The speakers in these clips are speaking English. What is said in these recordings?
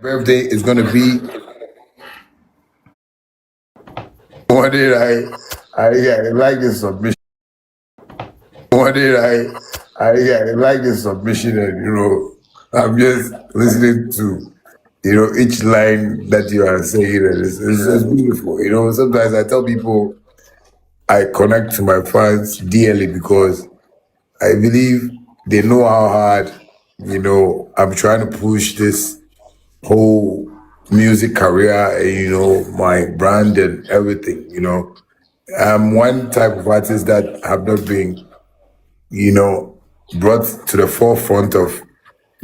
birthday is going to be one day. I like this submission. One day I like this submission, and I'm just listening to each line that you are saying, and it's beautiful. Sometimes I tell people I connect to my fans dearly because I believe they know how hard I'm trying to push this whole music career, and my brand and everything. I'm one type of artist that have not been you know brought to the forefront of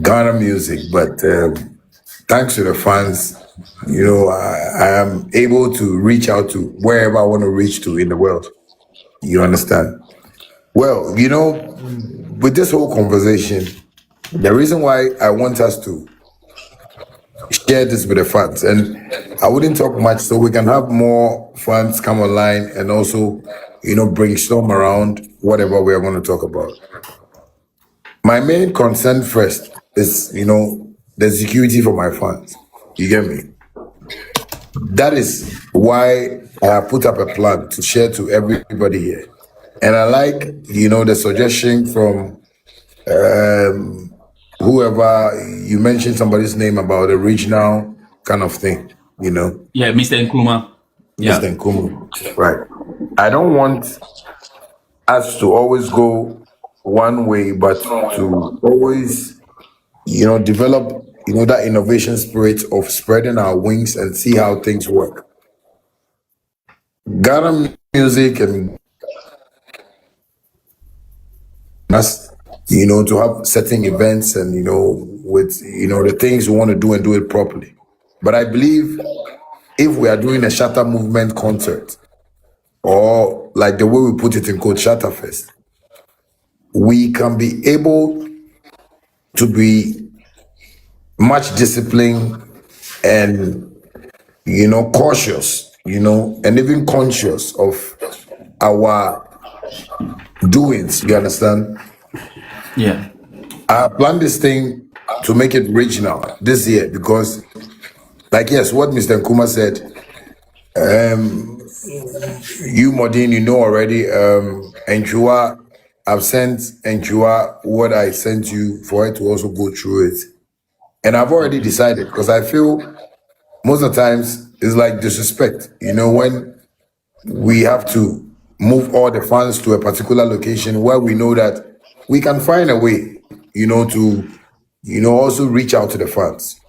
Ghana music, but thanks to the fans, I am able to reach out to wherever I want to reach to in the world. You understand? Well, with this whole conversation, the reason why I want us to share this with the fans, and I wouldn't talk much so we can have more fans come online and also, brainstorm around whatever we are going to talk about. My main concern first is, the security for my fans. You get me? That is why I have put up a plan to share to everybody here. And I like, the suggestion from whoever you mentioned somebody's name about the regional kind of thing, Yeah, Mr. Nkrumah. Mr. Yeah. Nkumu. Right. I don't want us to always go one way, but to always, develop, that innovation spirit of spreading our wings and see how things work. Ghana music and us, to have certain events and, with, the things we want to do and do it properly. But I believe if we are doing a Shatta Movement concert, or like the way we put it in code ShattaFest, we can be able to be much disciplined and cautious, and even conscious of our doings. You understand? Yeah. I planned this thing to make it regional this year because, like, yes, what Mr. Nkrumah said, you, Modin, you know already. Enjua, I've sent Enjua what I sent you for her to also go through it. And I've already Okay. decided because I feel most of the times it's like disrespect, when we have to move all the funds to a particular location where we know that we can find a way, to, also reach out to the fans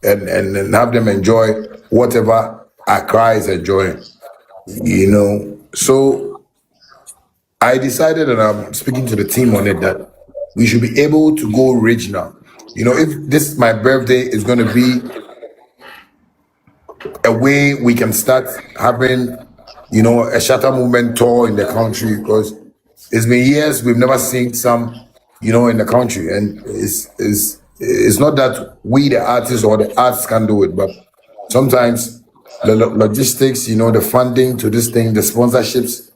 and have them enjoy whatever Accra is enjoying, So I decided, and I'm speaking to the team on it, that we should be able to go regional. If this my birthday is going to be a way we can start having, a Shatta Movement tour in the country because it's been years we've never seen some, in the country, and it's not that we the artists or the arts can do it, but sometimes the logistics, the funding to this thing, the sponsorships,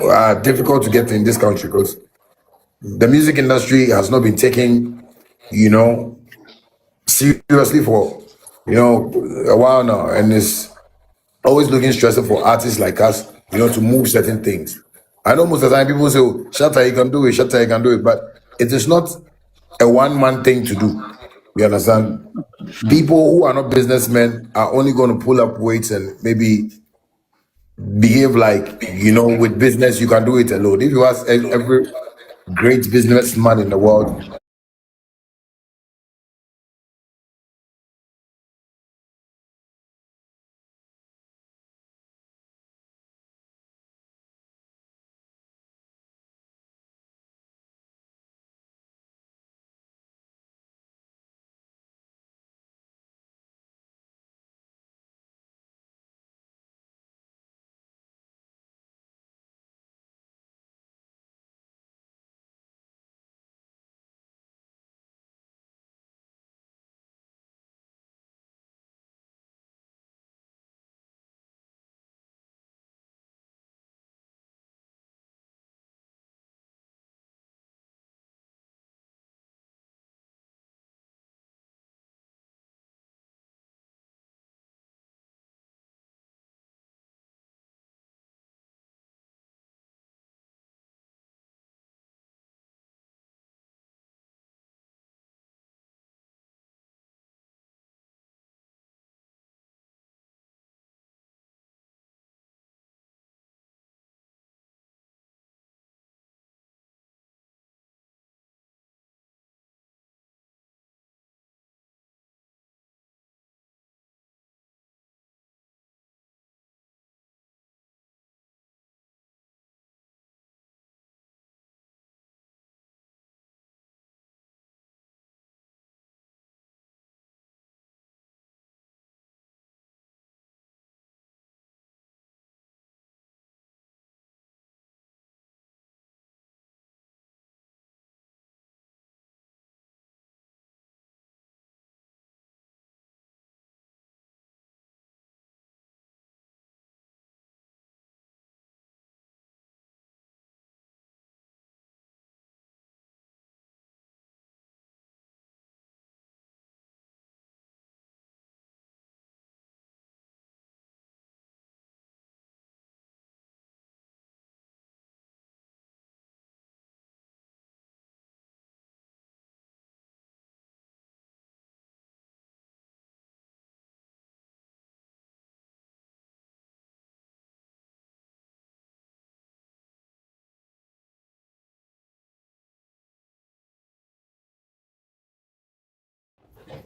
are difficult to get in this country because the music industry has not been taken, you know, seriously for, a while now, and it's always looking stressful for artists like us, to move certain things. I know most of the time people say, oh, Shatta, you can do it, Shatta, you can do it, but it is not a one-man thing to do. You understand? People who are not businessmen are only going to pull up weights and maybe behave like, with business, you can do it alone. If you ask every great businessman in the world,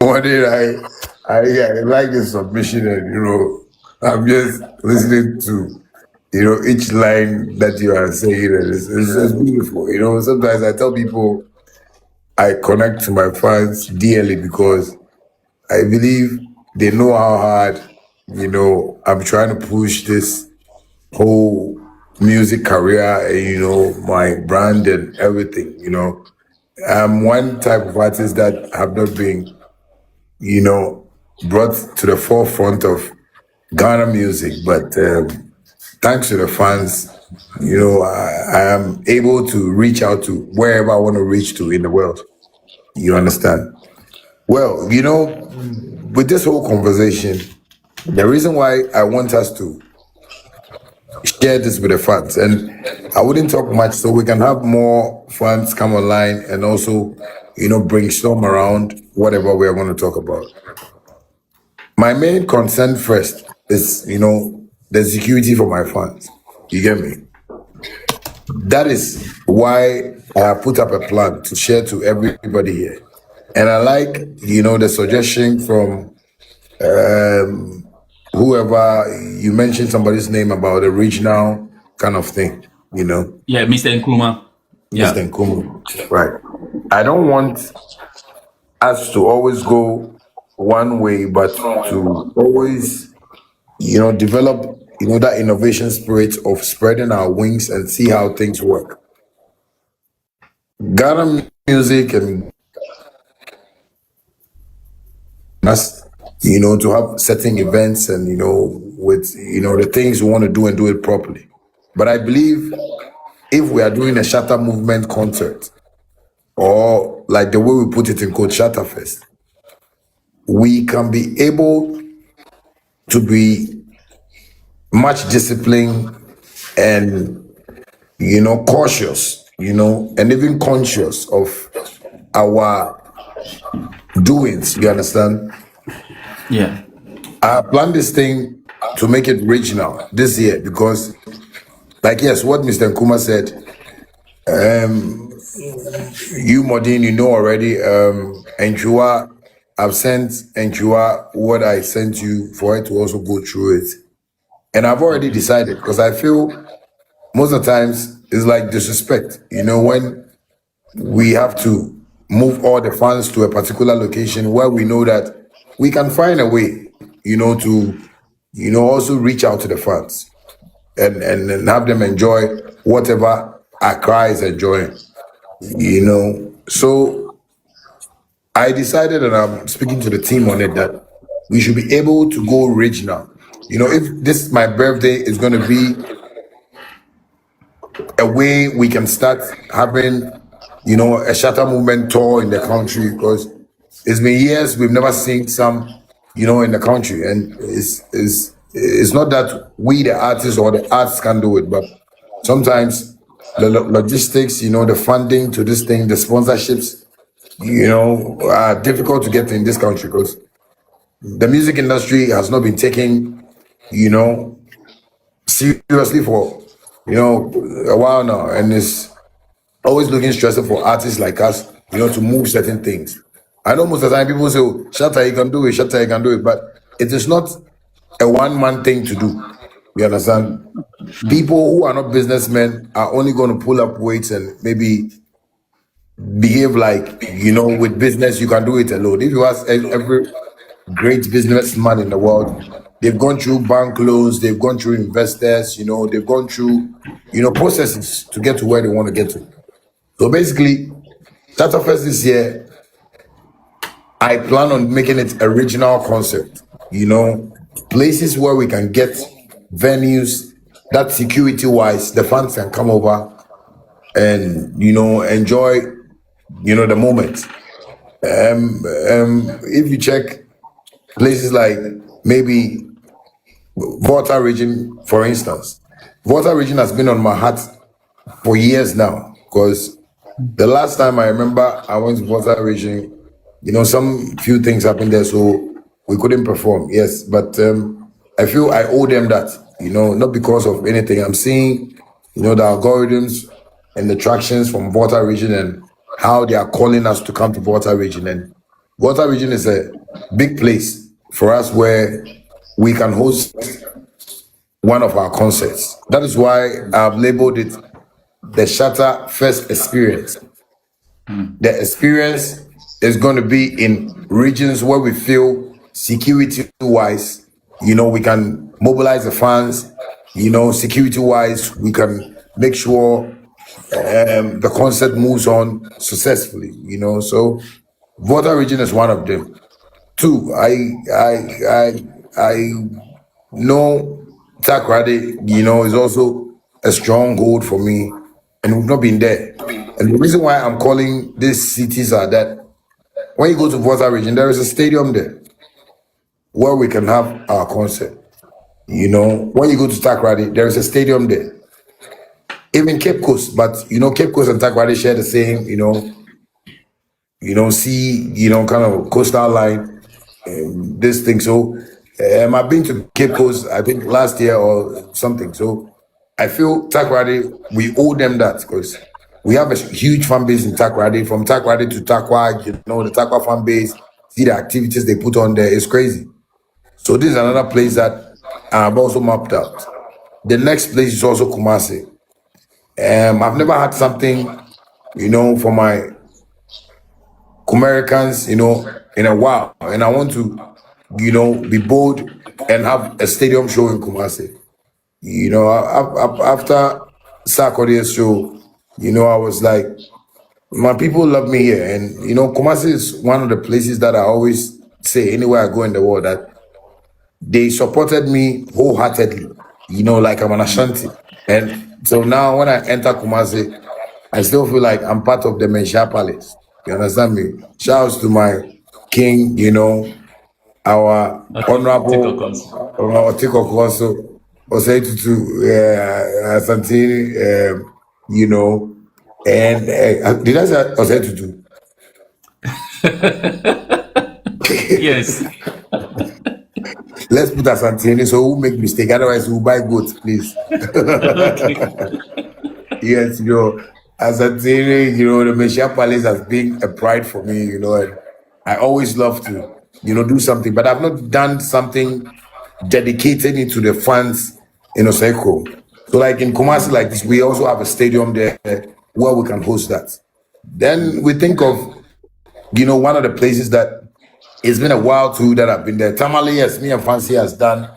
One day I like the submission, and I'm just listening to each line that you are saying, and it's beautiful. Sometimes I tell people I connect to my fans dearly because I believe they know how hard I'm trying to push this whole music career and my brand and everything. I'm one type of artist that have not been brought to the forefront of Ghana music, but thanks to the fans, I am able to reach out to wherever I want to reach to in the world. You understand? Well, with this whole conversation, the reason why I want us to share this with the fans, and I wouldn't talk much so we can have more fans come online and also, brainstorm around whatever we are going to talk about. My main concern first is, the security for my fans. You get me? That is why I have put up a plan to share to everybody here. And I like, the suggestion from whoever you mentioned somebody's name about the regional kind of thing, Yeah, Mr. Nkrumah. Yeah. Mr. Nkumu. Right. I don't want us to always go one way, but to always, develop, that innovation spirit of spreading our wings and see how things work. Ghana music and us, to have certain events and, with, the things we want to do and do it properly. But I believe if we are doing a Shatta Movement concert, or like the way we put it in code ShattaFest, we can be able to be much disciplined and cautious, and even conscious of our doings. You understand? Yeah. I planned this thing to make it regional this year because, like, yes, what Mr. Nkrumah said, you Modin, already, Enjua, I've sent Enjua what I sent you for her to also go through it. And I've already decided because I feel most of the times it's like disrespect, when we have to move all the funds to a particular location where we know that we can find a way, to, also reach out to the fans and have them enjoy whatever Accra is enjoying, So I decided, and I'm speaking to the team on it, that we should be able to go regional. If this my birthday is going to be a way we can start having, a Shatta Movement tour in the country, because it's been years we've never seen some, in the country, and it's not that we the artists or the arts can do it, but sometimes the logistics, the funding to this thing, the sponsorships, are difficult to get in this country because the music industry has not been taken, seriously for, a while now, and it's always looking stressful for artists like us, to move certain things. I know most of the time people say, oh, Shatta, you can do it, Shatta, you can do it, but it is not a one-man thing to do. You understand? People who are not businessmen are only going to pull up weights and maybe behave like, with business, you can do it alone. If you ask every great businessman in the world, they've gone through bank loans, they've gone through investors, they've gone through, processes to get to where they want to get to. So basically, ShattaFest this year, I plan on making it a regional concept, places where we can get venues that security-wise, the fans can come over and, enjoy, the moment. If you check places like maybe Volta region, for instance, Volta region has been on my heart for years now because the last time I remember I went to Volta region, some few things happened there, so we couldn't perform. Yes, but I feel I owe them that, not because of anything. I'm seeing, the algorithms and the tractions from Volta region and how they are calling us to come to Volta region, and Water Region is a big place for us where we can host one of our concerts. That is why I've labeled it the ShattaFest experience. The experience is going to be in regions where we feel security wise, we can mobilize the fans, security wise, we can make sure the concert moves on successfully, So Water Region is one of them. Two, I know Takrade, is also a stronghold for me, and we've not been there. And the reason why I'm calling these cities are that when you go to Water Region, there is a stadium there where we can have our concert. When you go to Takrade, there is a stadium there. Even Cape Coast, but Cape Coast and Takrade share the same, sea, kind of coastal line, this thing. So I've been to Cape Coast, I think last year or something. So I feel Takrade, we owe them that because we have a huge fan base in Takrade. From Takrade to Takwa, the Takwa fan base, see the activities they put on there, it's crazy. So this is another place that I've also mapped out. The next place is also Kumasi. I've never had something, for my Americans, in a while, and I want to, be bold and have a stadium show in Kumasi. After Sarkodie's show, I was like, my people love me here, and Kumasi is one of the places that I always say anywhere I go in the world that they supported me wholeheartedly. Like I'm an Ashanti, and so now when I enter Kumasi, I still feel like I'm part of the Mensha Palace. You understand me? Shouts to my king, our honorable Otiko Koso, Osetutu Santini, and did I say Osetutu? Yes. Let's put Asantini so we'll make mistake. Otherwise, we'll buy goats, please. Yes, Asantini, the Messiah Palace has been a pride for me, and I always love to, do something, but I've not done something dedicated into the fans in Oseko. So like in Kumasi like this, we also have a stadium there where we can host that. Then we think of, one of the places that it's been a while too that I've been there. Tamale, yes, me and Fancy has done,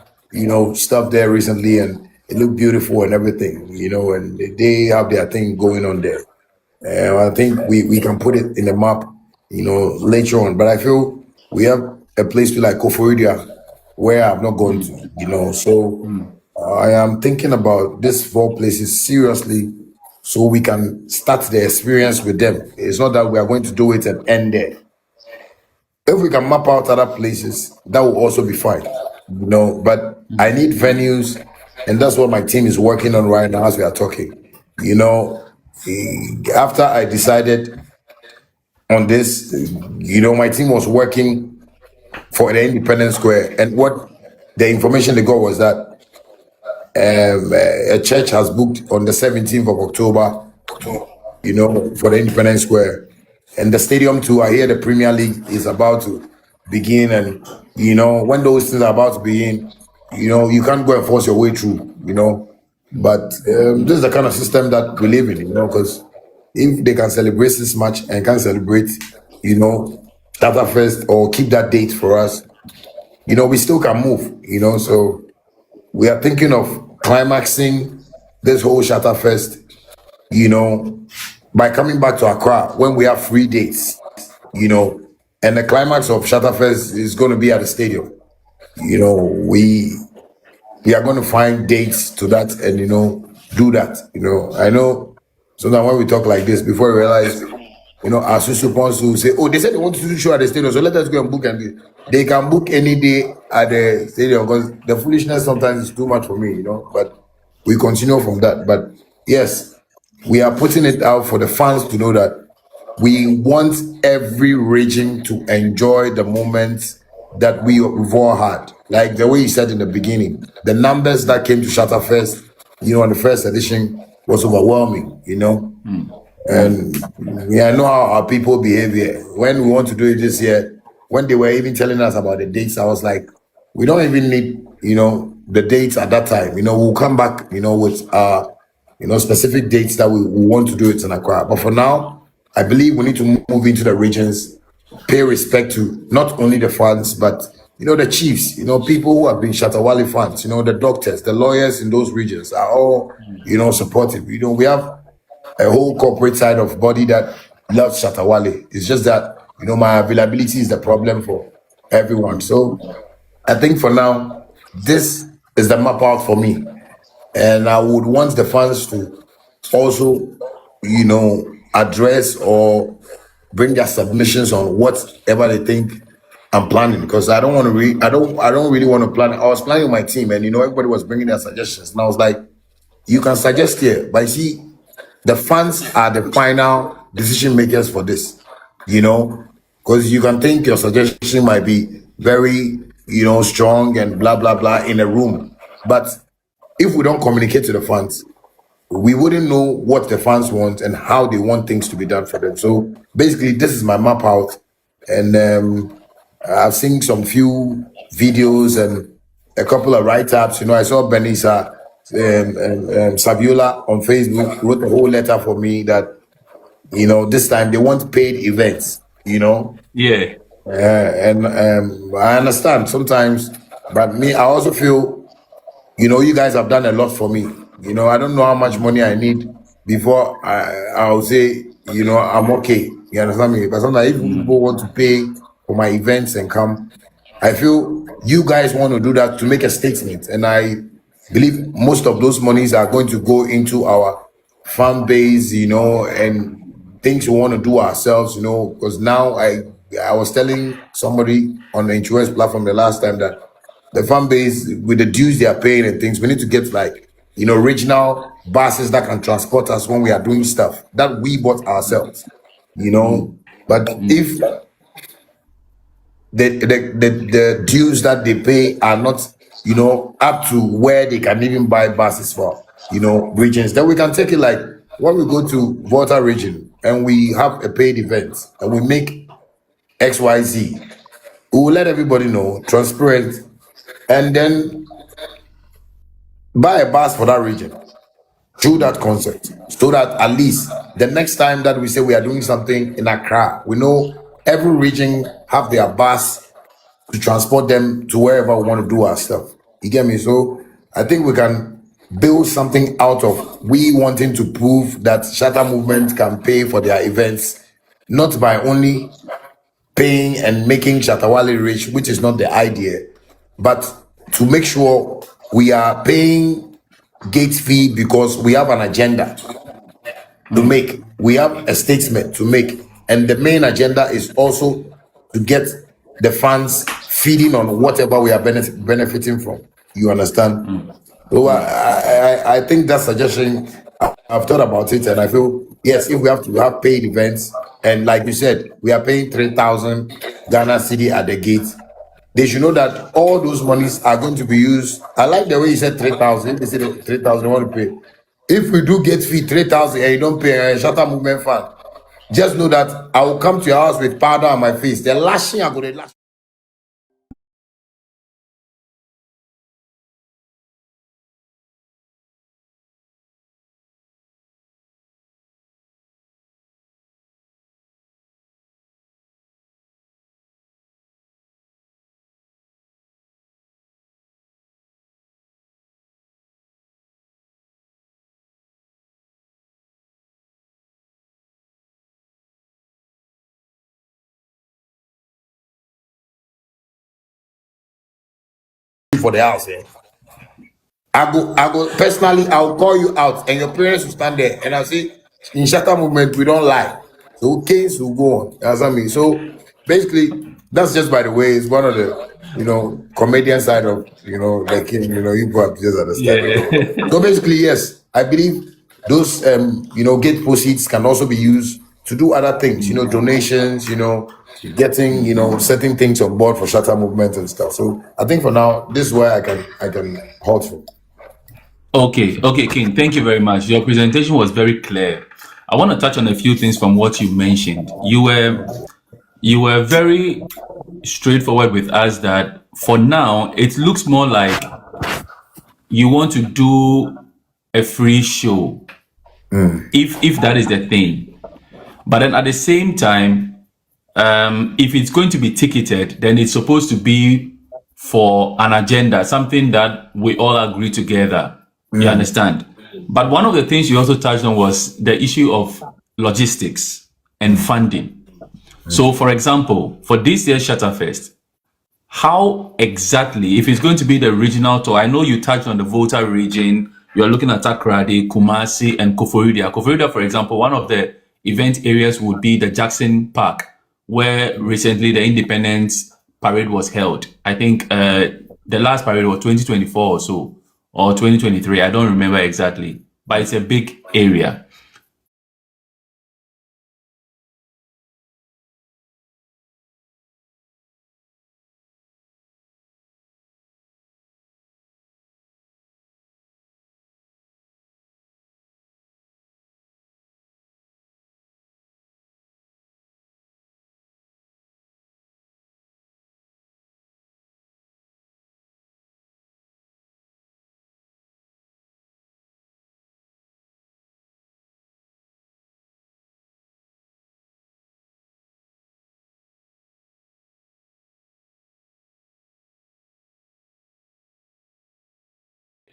stuff there recently and it looked beautiful and everything, and they have their thing going on there. I think we can put it in the map, later on. But I feel we have a place like Koforidia where I've not gone to, So I am thinking about these 4 places seriously so we can start the experience with them. It's not that we are going to do it and end there. If we can map out other places, that will also be fine, But I need venues, and that's what my team is working on right now as we are talking. After I decided on this, my team was working for the Independence Square, and what the information they got was that a church has booked on the 17th of October, for the Independence Square. And the stadium too, I hear the Premier League is about to begin, and when those things are about to begin, you can't go and force your way through, But this is the kind of system that we live in, because if they can celebrate this much and can celebrate, ShattaFest or keep that date for us, we still can move, So we are thinking of climaxing this whole ShattaFest, by coming back to Accra when we have 3 dates, and the climax of ShattaFest is going to be at the stadium. We are going to find dates to that and do that. I know sometimes when we talk like this, before we realize, our supposed to say, oh, they said they want to do show at the stadium, so let us go and book, and they can book any day at the stadium because the foolishness sometimes is too much for me, But we continue from that. But yes, we are putting it out for the fans to know that we want every region to enjoy the moments that we've all had. Like the way you said in the beginning, the numbers that came to ShattaFest, on the first edition was overwhelming, And I know how our people behave here. When we want to do it this year, when they were even telling us about the dates, I was like, we don't even need, the dates at that time. We'll come back, with specific dates that we want to do it in Accra. But for now, I believe we need to move into the regions, pay respect to not only the fans, but the chiefs, people who have been Shatta Wale fans, the doctors, the lawyers in those regions are all, supportive. We have a whole corporate side of body that loves Shatta Wale. It's just that, my availability is the problem for everyone. So I think for now, this is the map out for me. And I would want the fans to also, address or bring their submissions on whatever they think I'm planning, because I don't want to I don't really want to plan. I was planning with my team, and everybody was bringing their suggestions, and I was like, you can suggest here, but you see, the fans are the final decision makers for this, because you can think your suggestion might be very, strong and blah blah blah in a room, but if we don't communicate to the fans, we wouldn't know what the fans want and how they want things to be done for them. So basically, this is my map out, and I've seen some few videos and a couple of write-ups. I saw Benisa Saviola on Facebook wrote a whole letter for me that this time they want paid events. Yeah. And I understand sometimes, but me, I also feel you guys have done a lot for me. I don't know how much money I need before I'll say, I'm okay. You understand me? But sometimes if people want to pay for my events and come, I feel you guys want to do that to make a statement. And I believe most of those monies are going to go into our fan base, and things we want to do ourselves, because now I was telling somebody on the insurance platform the last time that the fan base, with the dues they are paying and things, we need to get like regional buses that can transport us when we are doing stuff that we bought ourselves, but if the dues that they pay are not up to where they can even buy buses for regions, then we can take it like when we go to Volta region and we have a paid event and we make XYZ, we will let everybody know, transparent, and then buy a bus for that region through that concept, so that at least the next time that we say we are doing something in Accra, we know every region have their bus to transport them to wherever we want to do our stuff. You get me? So I think we can build something out of we wanting to prove that Shatta Movement can pay for their events, not by only paying and making Shatta Wale rich, which is not the idea, but to make sure we are paying gate fee because we have an agenda to make. We have a statement to make. And the main agenda is also to get the fans feeding on whatever we are benefiting from. You understand? So I think that suggestion, I've thought about it, and I feel, yes, if we have to have paid events, and like you said, we are paying 3,000 Ghana cedi at the gate, they should know that all those monies are going to be used. I like the way you said 3,000. If they say 3,000, want to pay. If we do get fee 3,000 and you don't pay a Shatta Movement fan, just know that I will come to your house with powder on my face. The lashing I go to lash. For the house, I go personally, I'll call you out and your parents will stand there and I'll say, in Shatta Movement, we don't lie. So case will go on. You understand me? So basically, that's just by the way, it's one of the comedian side of the king, you probably just understand. Yeah. So basically, yes, I believe those gate proceeds can also be used to do other things, donations, getting certain things on board for Shatta Movement and stuff. So I think for now, this is where I can halt for. Okay, King. Thank you very much. Your presentation was very clear. I want to touch on a few things from what you mentioned. You were very straightforward with us that for now it looks more like you want to do a free show, if that is the thing. But then at the same time, if it's going to be ticketed, then it's supposed to be for an agenda, something that we all agree together. You understand? But one of the things you also touched on was the issue of logistics and funding. So, for example, for this year's ShattaFest, how exactly, if it's going to be the regional tour, I know you touched on the Volta region, you're looking at Takoradi, Kumasi, and Koforidua. Koforidua, for example, one of the event areas would be the Jackson Park, where recently the Independence Parade was held. I think the last parade was 2024 or so, or 2023. I don't remember exactly, but it's a big area.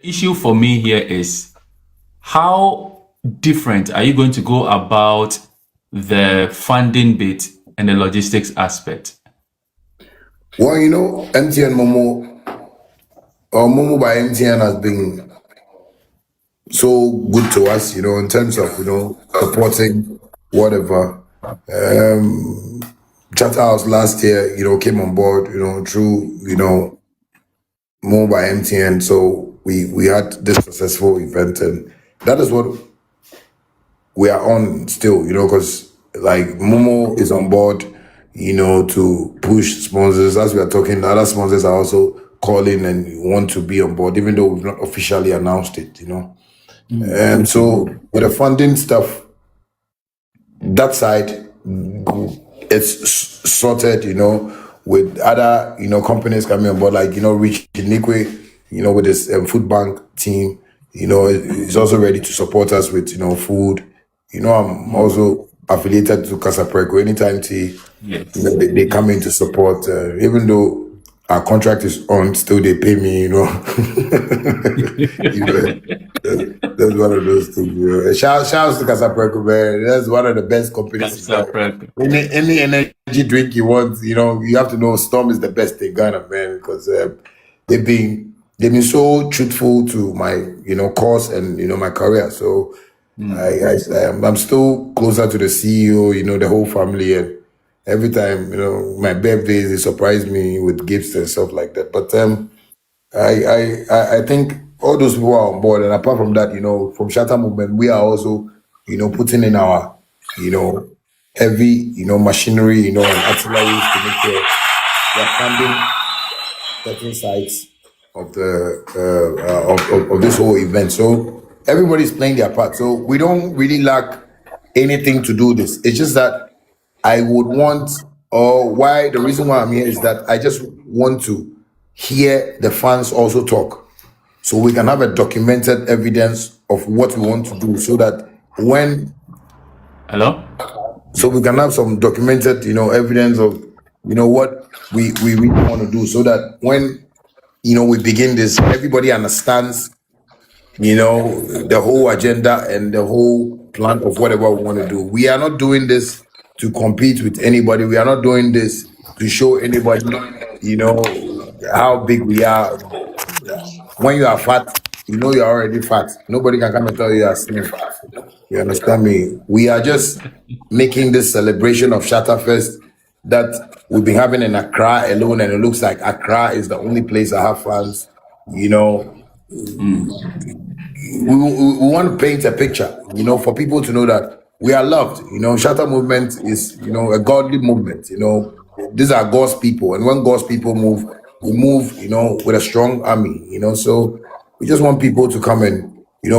Issue for me here is how different are you going to go about the funding bit and the logistics aspect? Well, MTN Momo or Momo by MTN has been so good to us, in terms of, supporting whatever. Chatter House last year, came on board, through, Momo by MTN. So we had this successful event, and that is what we are on still, because like Momo is on board, to push sponsors. As we are talking, other sponsors are also calling and want to be on board, even though we've not officially announced it. And so with the funding stuff, that side, it's sorted, with other, companies coming on board, like, Rich Nikwe, with his food bank team, is also ready to support us with, food. I'm also affiliated to Casa Preco. Anytime Yes. they come in to support, even though our contract is on, still they pay me, You know, that's one of those things. Shout out to Casa Preco, man. That's one of the best companies in Ghana. Any energy drink you want, you have to know Storm is the best in Ghana, man, because they've been so truthful to my, cause and my career. So I'm still closer to the CEO, the whole family, and every time, my birthdays, they surprise me with gifts and stuff like that. But I think all those people are on board, and apart from that, from Shatta Movement, we are also, putting in our, heavy, machinery, and artilleries to make sure we're funding certain sites of the of this whole event. So everybody's playing their part. So we don't really lack anything to do this. It's just that I would want, or why the reason why I'm here is that I just want to hear the fans also talk, so we can have a documented evidence of what we want to do, so that when Hello? so we can have some documented, evidence of, what we really want to do, so that when, we begin this, everybody understands, the whole agenda and the whole plan of whatever we want to do. We are not doing this to compete with anybody. We are not doing this to show anybody, how big we are. When you are fat, you're already fat. Nobody can come and tell you are slim. You understand me? We are just making this celebration of ShattaFest that we've been having in Accra alone, and it looks like Accra is the only place I have fans. We want to paint a picture, for people to know that we are loved. Shatta Movement is, a godly movement. These are God's people, and when God's people move, we move, with a strong army. So we just want people to come and,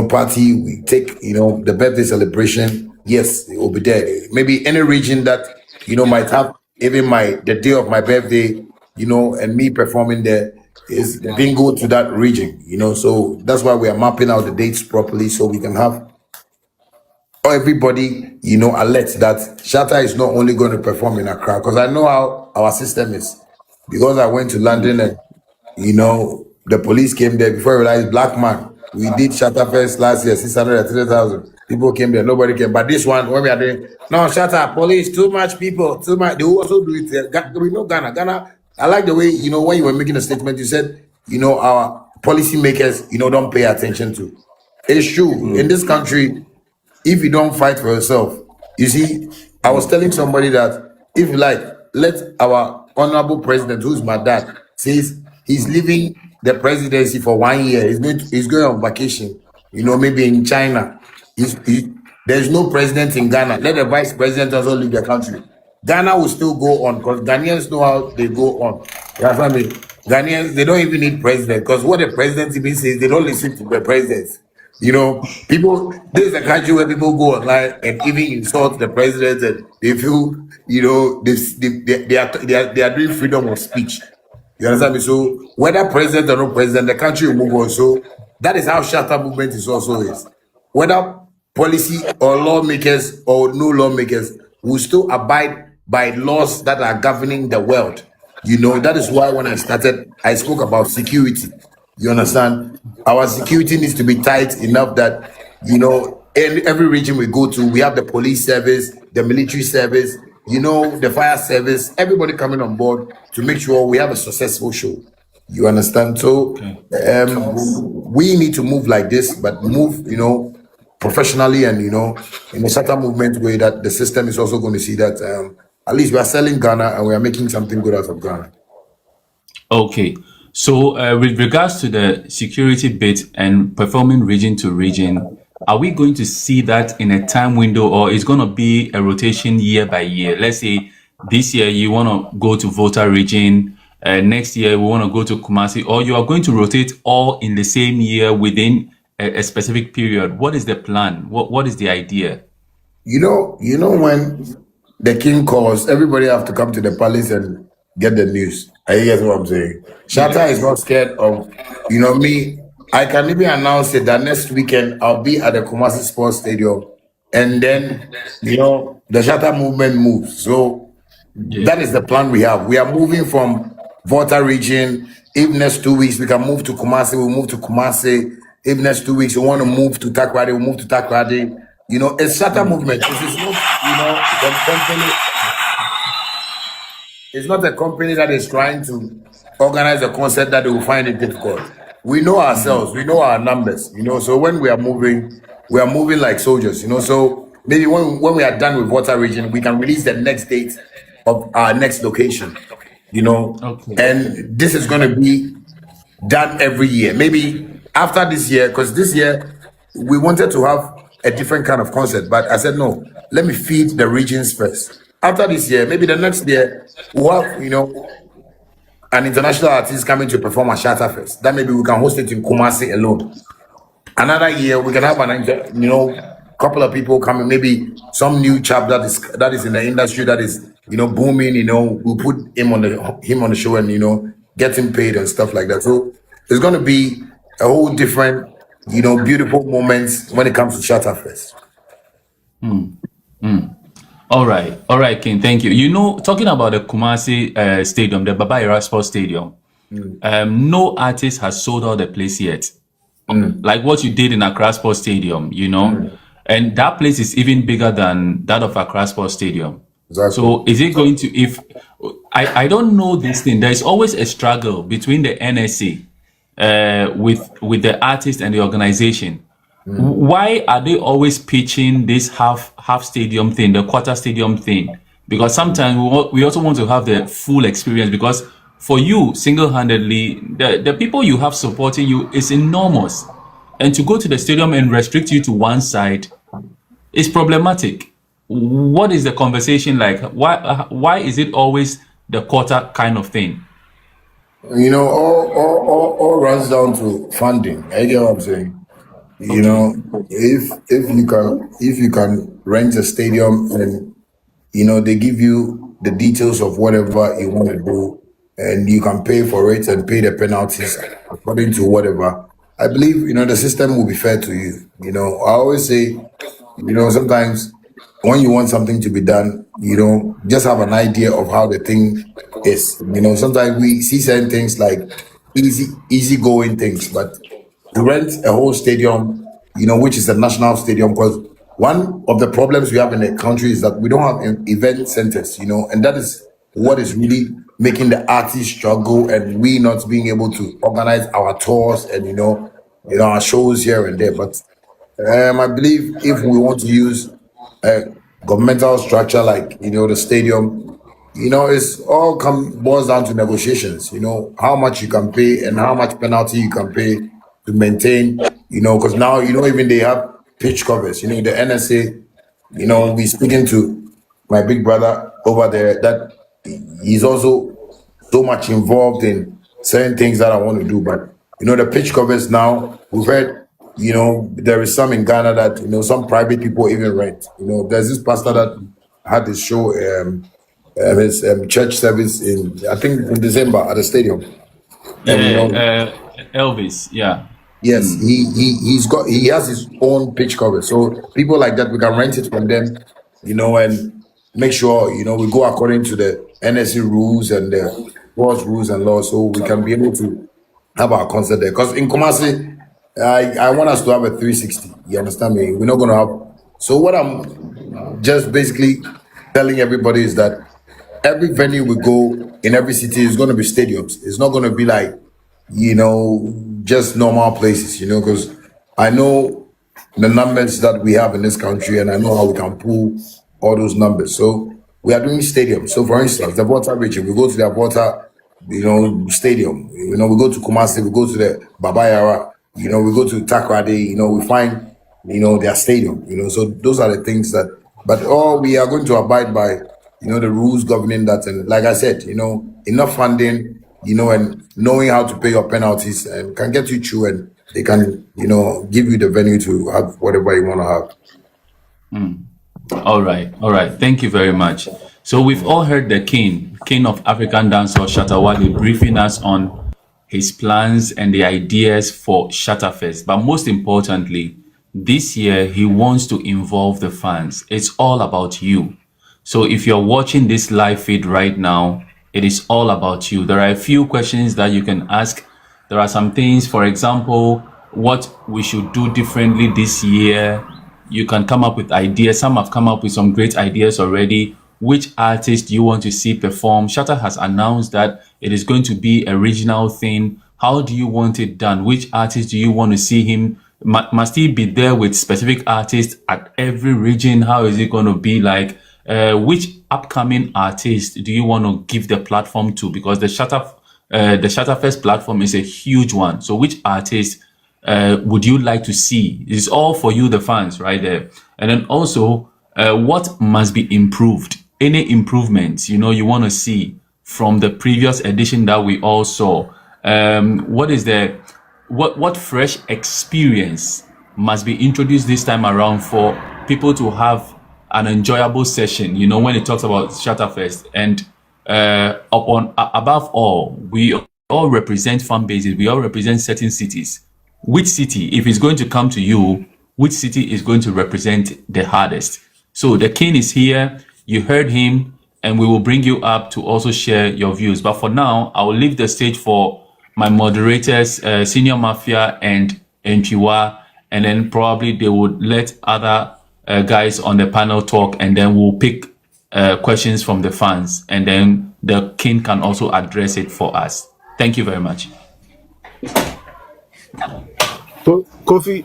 party. We take, the birthday celebration. Yes, it will be there. Maybe any region that, might have even the day of my birthday, and me performing there is bingo to that region, So that's why we are mapping out the dates properly so we can have everybody, alert that Shatta is not only going to perform in Accra, because I know how our system is. Because I went to London and the police came there before I realized black man. We did ShattaFest last year, 630,000. People came there, nobody came. But this one, when we are doing, no, Shatta, police, too much people, too much. They will also do it there. We know Ghana. Ghana, I like the way, when you were making a statement, you said, our policymakers, don't pay attention to. It's true. In this country, if you don't fight for yourself, you see, I was telling somebody that if you like, let our honorable president, who's my dad, says he's leaving the presidency for 1 year. He's going on vacation, maybe in China. There's no president in Ghana. Let the vice president also leave the country. Ghana will still go on because Ghanaians know how they go on. You understand me? Ghanaians, they don't even need president because what the president even says, they don't listen to the president. People, this is a country where people go online and even insult the president and they feel, they are doing freedom of speech. You understand me? So whether president or no president, the country will move on. So that is how Shatta Movement is also is. Whether policy or lawmakers or no lawmakers will still abide by laws that are governing the world. That is why when I started, I spoke about security. You understand? Our security needs to be tight enough that, in every region we go to, we have the police service, the military service, the fire service, everybody coming on board to make sure we have a successful show. You understand? So we need to move like this, but move, professionally and, in a Shatta Movement way that the system is also going to see that at least we are selling Ghana and we are making something good out of Ghana. Okay. So with regards to the security bit and performing region to region, are we going to see that in a time window or is going to be a rotation year by year? Let's say this year you want to go to Volta region, next year we want to go to Kumasi, or you are going to rotate all in the same year within a specific period. What is the plan? What is the idea? When the king calls, everybody have to come to the palace and get the news. Are you guys what I'm saying? Shatta is not scared of, me. I can even announce it that next weekend I'll be at the Kumasi Sports Stadium, and then the Shatta Movement moves. So that is the plan we have. We are moving from Volta region. If next 2 weeks we can move to Kumasi, we'll move to Kumasi. If next 2 weeks we want to move to Takoradi, we'll move to Takoradi. It's Shatta Movement. This is not, the company. It's not a company that is trying to organize a concert that they will find it difficult. We know ourselves, we know our numbers, so when we are moving like soldiers, so maybe when we are done with Water Region, we can release the next date of our next location, Okay. and this is going to be done every year. Maybe after this year, because this year we wanted to have a different kind of concert, but I said, no, let me feed the regions first. After this year, maybe the next year, we'll have, an international artist coming to perform at ShattaFest. That maybe we can host it in Kumasi alone. Another year, we can have couple of people coming, maybe some new chap that is in the industry that is, booming, we'll put him on the show and, get him paid and stuff like that. So it's going to be a whole different, beautiful moments when it comes to ShattaFest. All right, King. Thank you. Talking about the Kumasi Stadium, the Baba Yara Sports Stadium, no artist has sold out the place yet. Like what you did in Accra Sports Stadium, and that place is even bigger than that of Accra Sports Stadium. Exactly. So is it going to? If I don't know this thing, there is always a struggle between the NSA with the artist and the organization. Why are they always pitching this half stadium thing, the quarter stadium thing? Because sometimes we also want to have the full experience, because for you single-handedly, the people you have supporting you is enormous, and to go to the stadium and restrict you to one side is problematic. What is the conversation like? Why is it always the quarter kind of thing? All runs down to funding. I get what I'm saying. If you can rent a stadium and they give you the details of whatever you want to do, and you can pay for it and pay the penalties according to whatever. I believe the system will be fair to you. I always say, sometimes when you want something to be done, just have an idea of how the thing is. Sometimes we see certain things like easy going things, but to rent a whole stadium, which is a national stadium, because one of the problems we have in the country is that we don't have event centers, and that is what is really making the artists struggle, and we not being able to organize our tours and our shows here and there. But I believe if we want to use a governmental structure like the stadium, it's all come boils down to negotiations. How much you can pay and how much penalty you can pay to maintain. Because now even they have pitch covers. The NSA. We speaking to my big brother over there that he's also so much involved in certain things that I want to do. But the pitch covers now, we've heard, there is some in Ghana that some private people even rent. There's this pastor that had this show, his church service in I think in December at the stadium, and Elvis, yeah. yes, he has his own pitch cover. So people like that we can rent it from them, and make sure we go according to the NSC rules and the board's rules and laws, so we can be able to have our concert there. Because in Kumasi, I want us to have a 360. You understand me? We're not gonna have. So what I'm just basically telling everybody is that every venue we go in every city is going to be stadiums. It's not going to be like just normal places, because I know the numbers that we have in this country and I know how we can pull all those numbers. So we are doing stadiums. So for instance, the Volta region, we go to the Volta, stadium. We go to Kumasi, we go to the Babayara, we go to Takrade, we find, their stadium, So those are the things that, but all we are going to abide by, the rules governing that. And like I said, enough funding, and knowing how to pay your penalties and can get you through, and they can, give you the venue to have whatever you want to have. All right. Thank you very much. So we've all heard the king of African dancehall, Shatta Wale, briefing us on his plans and the ideas for ShattaFest. But most importantly, this year he wants to involve the fans. It's all about you. So if you're watching this live feed right now, it is all about you. There are a few questions that you can ask. There are some things, for example, what we should do differently this year. You can come up with ideas. Some have come up with some great ideas already. Which artist do you want to see perform? Shatta has announced that it is going to be a regional thing. How do you want it done? Which artist do you want to see him? Must he be there with specific artists at every region? How is it going to be like? Which upcoming artist do you want to give the platform to? Because the ShattaFest platform is a huge one. So which artist would you like to see? It's all for you, the fans, right there. And then also, what must be improved? Any improvements you want to see from the previous edition that we all saw? What fresh experience must be introduced this time around for people to have an enjoyable session, when it talks about ShattaFest? And above all, we all represent fan bases, we all represent certain cities. Which city, if it's going to come to you, which city is going to represent the hardest? So the king is here, you heard him, and we will bring you up to also share your views. But for now, I will leave the stage for my moderators, Senior Mafia and Nchiwa, and then probably they would let other guys on the panel talk, and then we'll pick questions from the fans, and then the king can also address it for us. Thank you very much. Kofi,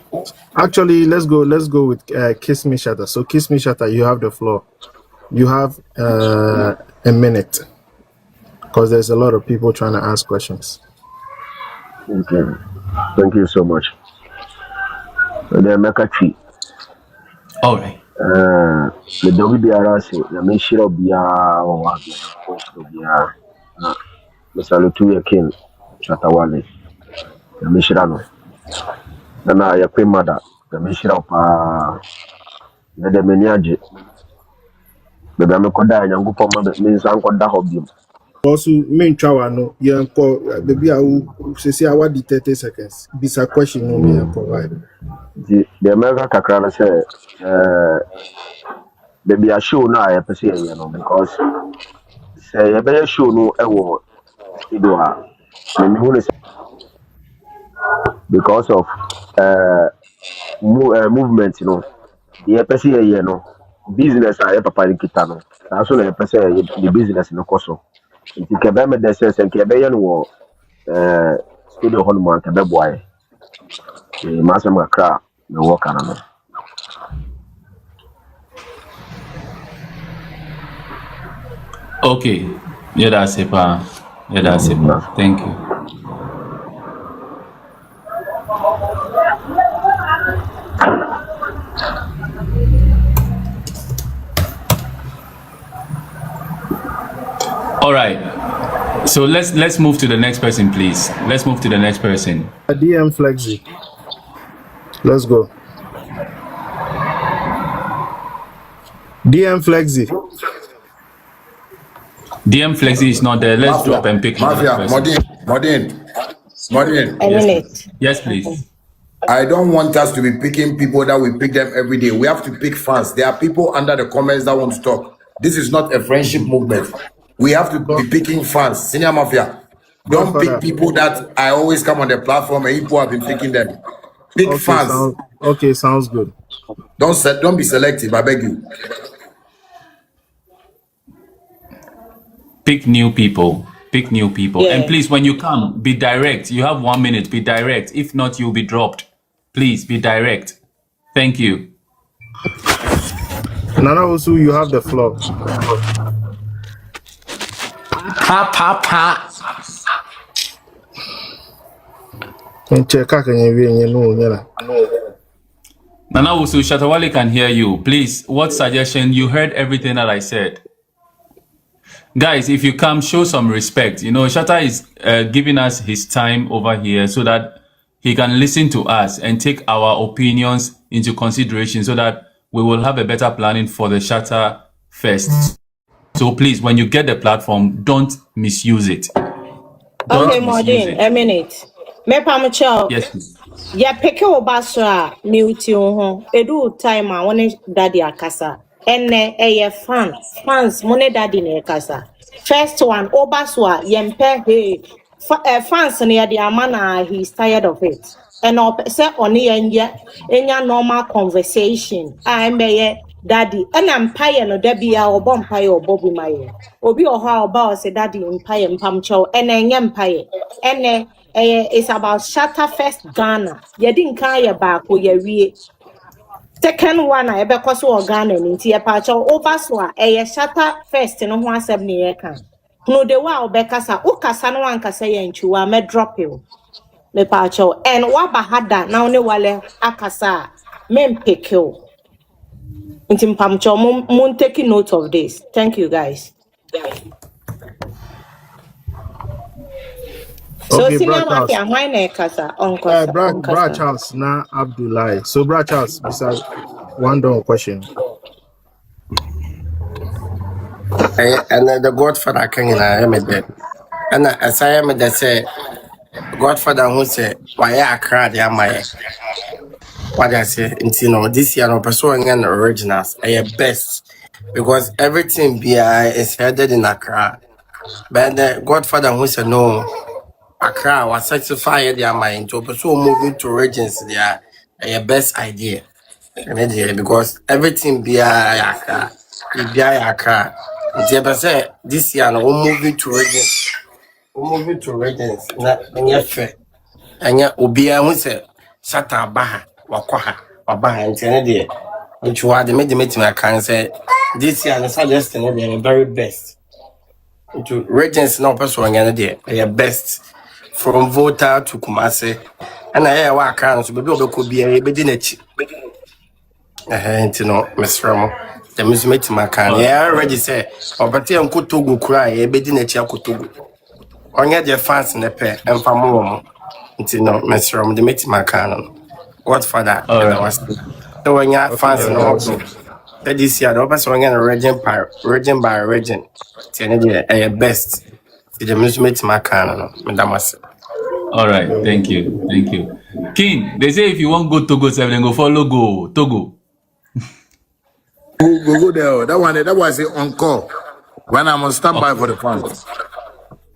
actually, let's go with Kiss Me Shatta. So Kiss Me Shatta, you have the floor. You have a minute, because there's a lot of people trying to ask questions. Okay. Thank you so much. All right. The WBR say the mission of Bia or Bia. Mr. Lutu King, Shatta Wale, the mission. And I am mother, the mission of the Meniaji. But I'm a coda and go for my means uncle da hobby. Also, main travel no, you call the be say I want the 30 seconds. This a question no me provide. The America Kakrana say, maybe a show now I say, you know, because say a better show no award. It was because of movement, you know. The person you know, business I papa kita no. That's why the person the business no koso. Nti kebe me de sense kebe ye no studio hall mo kebe boy. Masam akra me work ana no. Okay. Yeah, that's it, pa. Yeah, that's it, pa. Thank you. All right. So let's move to the next person, please. Let's move to the next person. DM Flexi. Let's go. DM Flexi. DM Flexi is not there. Let's drop and pick another person. Modin. Yes, please. I don't want us to be picking people that we pick them every day. We have to pick fans. There are people under the comments that want to talk. This is not a friendship movement. We have to be picking fans. Senior Mafia, don't pick people that I always come on the platform and people have been picking them. Pick fans. Okay, sounds good. Don't be selective, I beg you. Pick new people. Pick new people. Yeah. And please, when you come, be direct. You have 1 minute. Be direct. If not, you'll be dropped. Please be direct. Thank you. Nana also, you have the floor. Pa. Nana also, Shatta Wale can hear you. Please, what suggestion? You heard everything that I said. Guys, if you come, show some respect. You know, Shatta is giving us his time over here so that he can listen to us and take our opinions into consideration so that we will have a better planning for the ShattaFest. So please, when you get the platform, don't misuse it. Okay, Modin, a minute. Me pamcho. Yes, please. Ya peke obasra mute ho. Edu time a woni daddy akasa. Enne fans money daddy ne kasa. First one obaswa yempe hey fans ne the amana he's tired of it. And say oni enya normal conversation. I meye daddy and empire no debia obo empire obo maye. Obi oha oba say daddy empire mpamcho ene enye empire. Ene it's about ShattaFest Ghana. You didn't carry back or you wie. Second one, I be cause or Ghana into your patch or overswa a ShattaFest in 170 year can. No, the wow Becasa, Ukasano and Kasay and Chua me drop you. Me pacho and Waba had that now ne wale Akasa men pick you. Intim Pamcho moon taking note of this. Thank you guys. So okay, senior Charles. Bra Charles na Abdullah. So Bra Charles, besides one down question. And the Godfather can I am dead. And as I am that say Godfather who say why I cried ya my what I say this year no person and originals are best because everything is headed in Accra. But the Godfather who say no Accra was satisfied their mind to pursue moving to regions there a best idea. Because everything be Accra. It be Accra. This year no moving to regions. Moving to regions na fair. Anya obia hu say Shatta Baha wakwaha wabaha ntene de. Nchuwa de me can say this year the suggestion will be very best. To regions no person anya de best. From Volta to Kumasi, and I hear what can so baby could be a bedi nachi. Miss Ramo, the Miss my can. Yeah, already say, or but you could to go cry a bedi nachi akutugu. Only the fans in the pair and for more. Miss Ramo, the my can. What for that? All right. So when you fans in the this year, the person going region by region. The best. The amusement my can, Madam. All right, thank you. King, they say if you want go Togo 7, then go follow go Togo. Go there. That was it on call. When I'm on standby for the fans.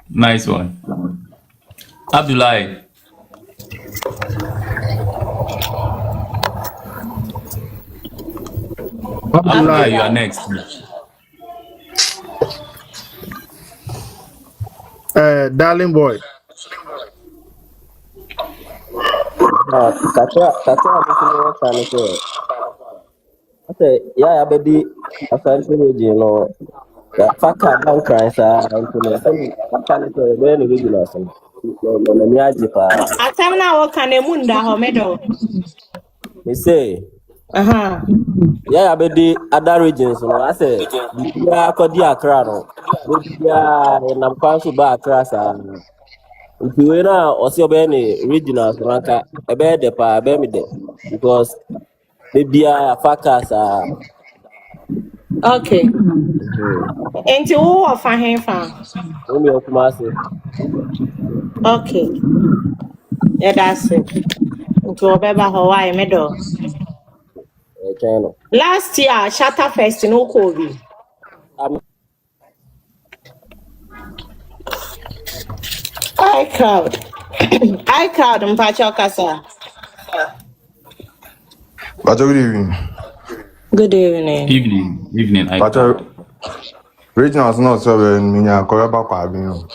Nice one. Abdullahi. Abdullahi, you are next. Darling boy. Yeah, baby. Asante region no. Faka bank crimes are into some mechanical very regulars. No, me ajipa. Atam na wo kan emunda ho medo. Me say, yeah, baby. Other regions no. I say, bibia kodi Accra no. Bibia nam kwanso ba Accra sa. Nti we na osi obe ni regionals ranka ebe de pa ebe mi de because bibia Faka sa. Okay. Enti wo of ahenfa. Only Kumasi. Okay. Yeah, that's it. Nti wo beba Hawaii medo. China. Last year, ShattaFest no COVID. I crowd mpacho kasa. Pacho, good evening. Good evening. Evening. Pacho, region was not so well. Minya koraba kwa abino.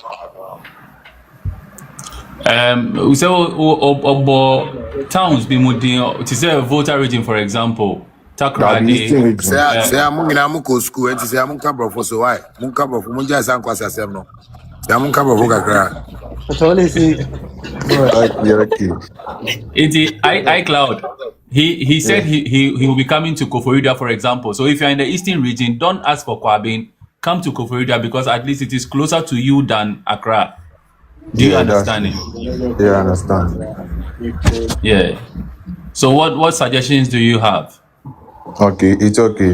We say obo towns be mudin to say a voter region, for example. Takrade. Say amu ina amu ko school and say amu kabro for so why? Mun kabro for munja san kwasa asem no. Say amu kabro for kakra. Okay. It's iCloud. He said he will be coming to Koforidua, for example. So if you're in the eastern region, don't ask for Kwabin. Come to Koforidua because at least it is closer to you than Accra. Do you understand it? Yeah, I understand. Yeah. So what suggestions do you have? Okay, it's okay.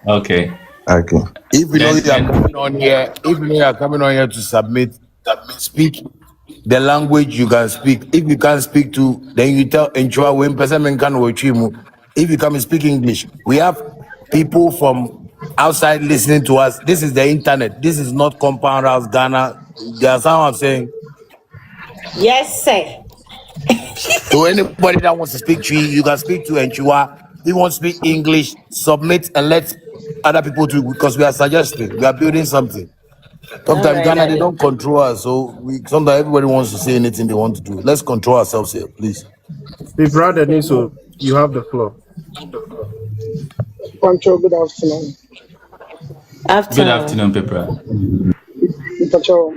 Okay. If you know you are coming on here, to submit, speak the language you can speak. If you can't speak to, then you tell Enchua when person can watch you. If you come and speak English, we have people from outside listening to us. This is the internet. This is not Compound House Ghana. That's how I'm saying. Yes, sir. So anybody that wants to speak to you can speak to Enchua. If you want to speak English, submit and let other people do, because we are suggesting, we are building something. Sometimes Ghana, they don't control us, so sometimes everybody wants to say anything they want to do. Let's control ourselves here, please. Be brother Niso, you have the floor. Pancho, good afternoon. Good afternoon, Pepra. Pancho,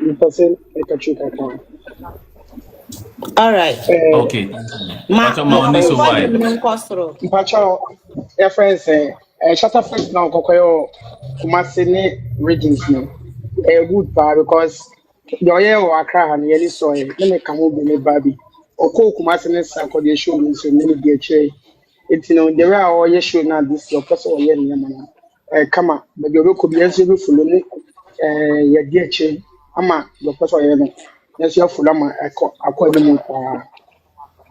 all right. Okay. Pancho, your friends say, ShattaFest now, Kokoyo, Kumasini regions, no. A good bar because your year or Accra and Yelly soil, let me come over me, baby. Or Kumasini Sanko, they show me so many DHA. It's there are all you should not this your person or Yaman. Come on, but your local be answer for me. Your DHA, Ama, your person or Yaman. Yes, you're full of my according to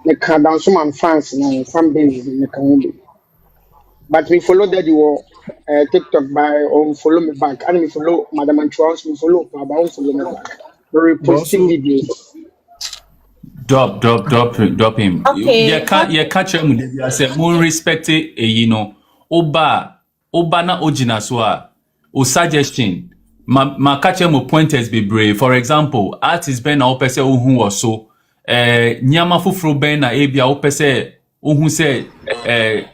the down some fans and fan base in the community. But we follow that you TikTok by or follow me back, and we follow Madam Antoine, we follow Baba, follow me back. We posting videos. Drop him. Okay. You catch him. I say more respect it. Oba na ojina soa. O suggestion. Ma catch him pointers be brave. For example, artist ben na opese ohun or so. Nyama fufro ben na ebia opese ohun se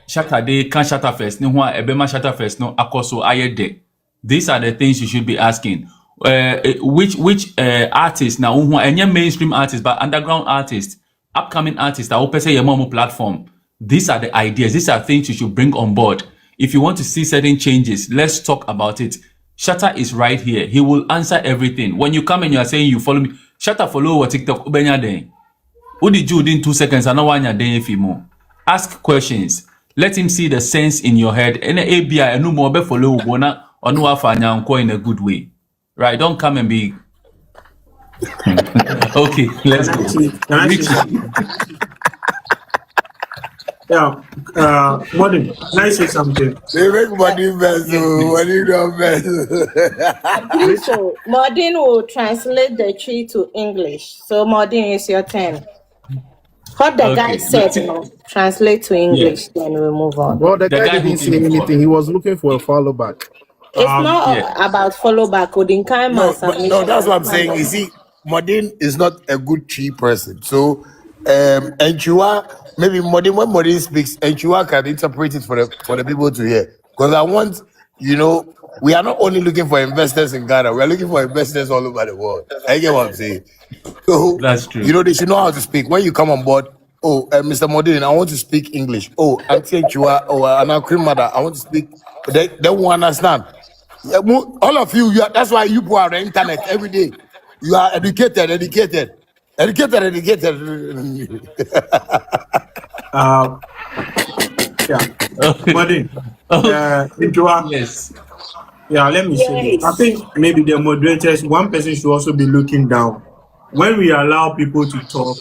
Shatta de kan ShattaFest. Ne ho ebema ShattaFest no akoso ayede. These are the things you should be asking. Which artists now any mainstream artists but underground artists, upcoming artists that open say your platform. These are the ideas, these are things you should bring on board. If you want to see certain changes, let's talk about it. Shatta is right here. He will answer everything. When you come and you are saying you follow me, Shatta follow what TikTok ubenya den. What did you do in 2 seconds? I know one you're doing if you more. Ask questions. Let him see the sense in your head. And ABI and no more be follow bona or no afanya in a good way. Right? Don't come and be okay. Let's go. Can I say something? Yeah, Modern, can I say something? They make money best, money don't best. So Modin will translate the tree to English. So Modin, it's your turn. What the guy said, translate to English, then we'll move on. Well, the guy didn't say anything. He was looking for a follow back. It's not about follow back. No, that's what I'm saying. You see, Modin is not a good tree person. So, Enchua, maybe Modin, when Modin speaks, Enchua can interpret it for the people to hear. Because I want, we are not only looking for investors in Ghana, we are looking for investors all over the world. I get what I'm saying. So, that's true. They should know how to speak. When you come on board, Mr. Modin, I want to speak English. Oh, Auntie Enchua, Anna Cream Mother, I want to speak. They won't understand. Yeah, all of you, that's why you put on the internet every day. You are educated. Yeah. Modern. Yes. Yeah, let me say this. I think maybe the moderators, one person should also be looking down. When we allow people to talk,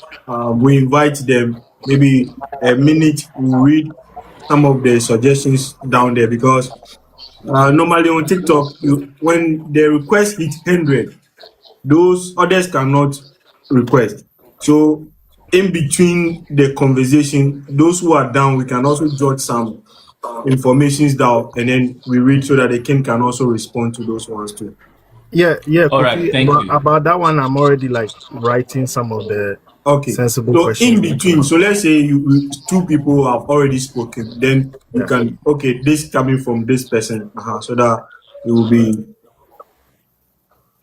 we invite them, maybe a minute, we read some of the suggestions down there, because normally on TikTok, when the request hit 100, those others cannot request. So in between the conversation, those who are down, we can also jot some informations down, and then we read so that the king can also respond to those ones too. Yeah. All right, thank you. About that one, I'm already writing some of the sensible questions. In between, so let's say two people have already spoken, then you can this coming from this person, so that it will be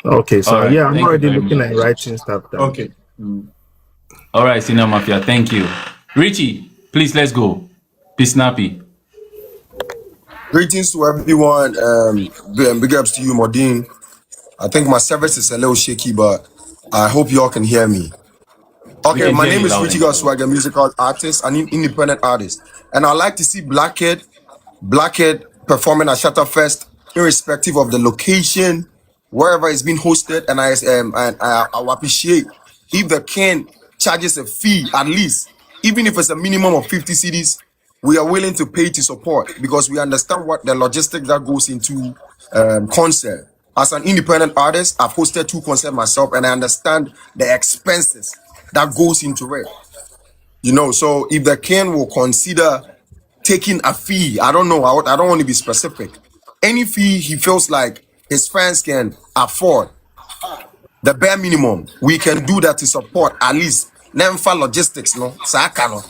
okay. So right, I'm already looking at writing stuff down. Okay. All right, Senior Mafia, thank you. Richie, please let's go. Be snappy. Greetings to everyone. Big ups to you, Modine. I think my service is a little shaky, but I hope y'all can hear me. Okay, my name is Richie Swagger, musical artist, an independent artist. And I like to see Black Kid performing at ShattaFest, irrespective of the location, wherever it's being hosted. And I appreciate if the King charges a fee, at least, even if it's a minimum of 50 cedis, we are willing to pay to support, because we understand what the logistics that goes into concert. As an independent artist, I've hosted 2 concerts myself, and I understand the expenses that goes into it. So if the King will consider taking a fee, I don't know, I don't want to be specific. Any fee he feels like his fans can afford, the bare minimum, we can do that to support at least Nemfa logistics, no? Sakano.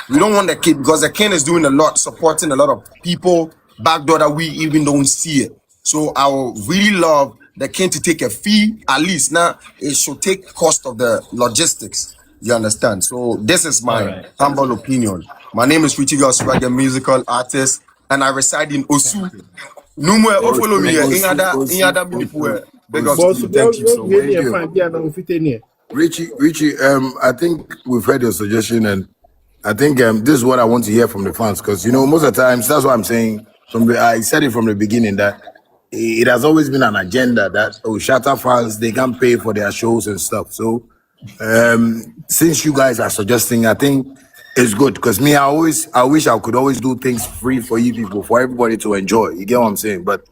We don't want the King, because the King is doing a lot, supporting a lot of people backdoor that we even don't see it. So I would really love the King to take a fee, at least. Now it should take cost of the logistics. You understand? So this is my humble opinion. My name is Richie Swagger, musical artist, and I reside in Osu. No more follow me here. In other people. Big up to you. Thank you so much. Richie, I think we've heard your suggestion, and I think this is what I want to hear from the fans, because most of the times, that's what I'm saying. I said it from the beginning that it has always been an agenda that Shatta fans, they can pay for their shows and stuff. So since you guys are suggesting, I think it's good, because I wish I could always do things free for you people, for everybody to enjoy. You get what I'm saying? But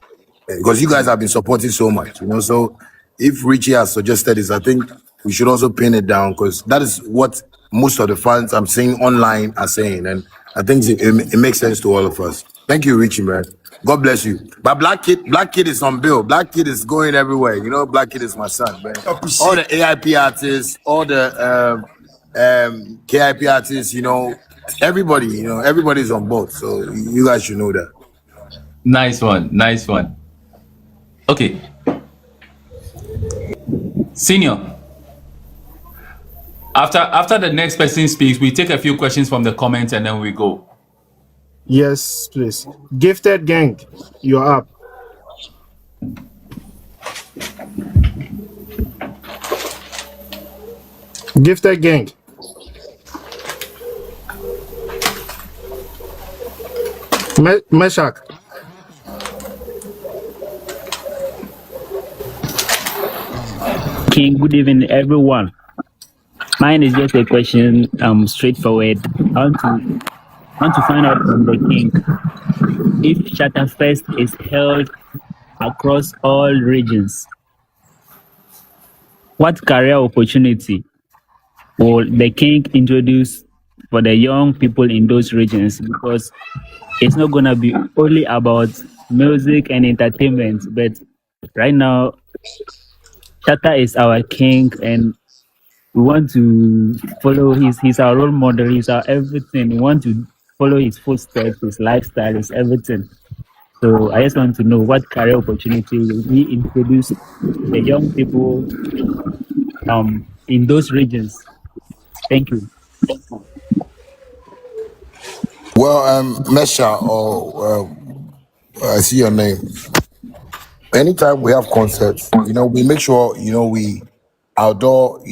because you guys have been supporting so much, so if Richie has suggested this, I think we should also pin it down, because that is what most of the fans I'm seeing online are saying, and I think it makes sense to all of us. Thank you, Richie, man. God bless you. But Black Kid is on bill. Black Kid is going everywhere. Black Kid is my son, man. All the AIP artists, all the KIP artists, everybody, everybody's on board. So you guys should know that. Nice one. Okay. Senior. After the next person speaks, we take a few questions from the comments and then we go. Yes, please. Gifted Gang, you're up. Gifted Gang. Meshach. King, good evening, everyone. Mine is just a question, straightforward. I want to find out from the King if ShattaFest is held across all regions. What career opportunity will the King introduce for the young people in those regions? Because it's not gonna be only about music and entertainment, but right now Shatta is our king, and we want to follow he's our role model, he's our everything. We want to follow his footsteps, his lifestyle, his everything. So I just want to know what career opportunity will he introduce the young people in those regions. Thank you. Well, Mesha, or I see your name. Anytime we have concerts, we make sure, we outdoor,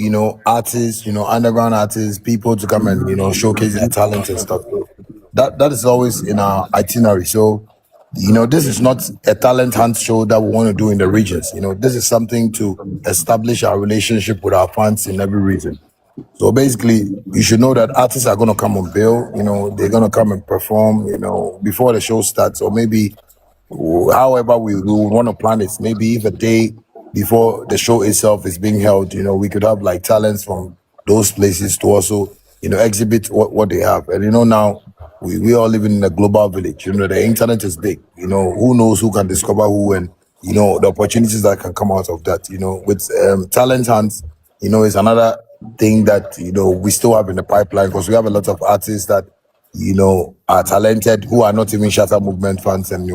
artists, underground artists, people to come and, showcase their talent and stuff. So that is always in our itinerary. So, this is not a talent hunt show that we want to do in the regions. This is something to establish our relationship with our fans in every region. So basically, you should know that artists are going to come on bill, they're going to come and perform, before the show starts, or maybe however we would want to plan it. Maybe if a day before the show itself is being held, we could have like talents from those places to also, exhibit what they have. And now we all living in a global village. The internet is big. Who knows who can discover who, and the opportunities that can come out of that. With talent hunts, is another thing that we still have in the pipeline, because we have a lot of artists that are talented who are not even Shatta Movement fans, and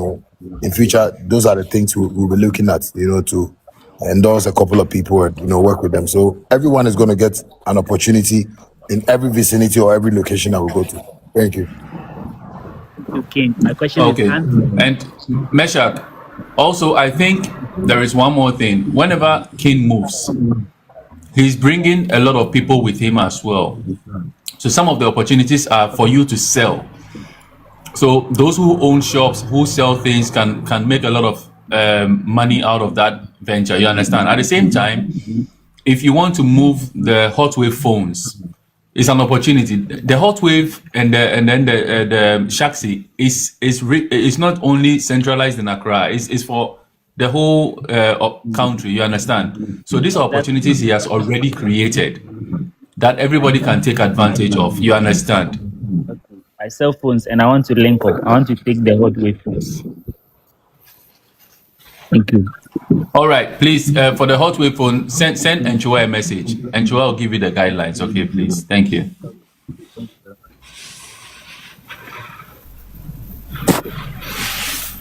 in future those are the things we'll be looking at, to endorse a couple of people and work with them. So everyone is going to get an opportunity in every vicinity or every location that we go to. Thank you. Okay, my question Okay. is And Meshach, also, I think there is one more thing. Whenever King moves, he's bringing a lot of people with him as well. So some of the opportunities are for you to sell. So those who own shops, who sell things, can make a lot of money out of that venture. You understand? At the same time, if you want to move the hot wave phones, it's an opportunity. The hot wave and then the Shaxi is not only centralized in Accra. It's for the whole country. You understand? So these are opportunities he has already created that everybody can take advantage of. You understand? my cell phones, and I want to link up. I want to take the hot wave phones. Thank you. All right, please, for the hot wave phone, send Enchua a message. Enchua will give you the guidelines. Okay, please. Thank you.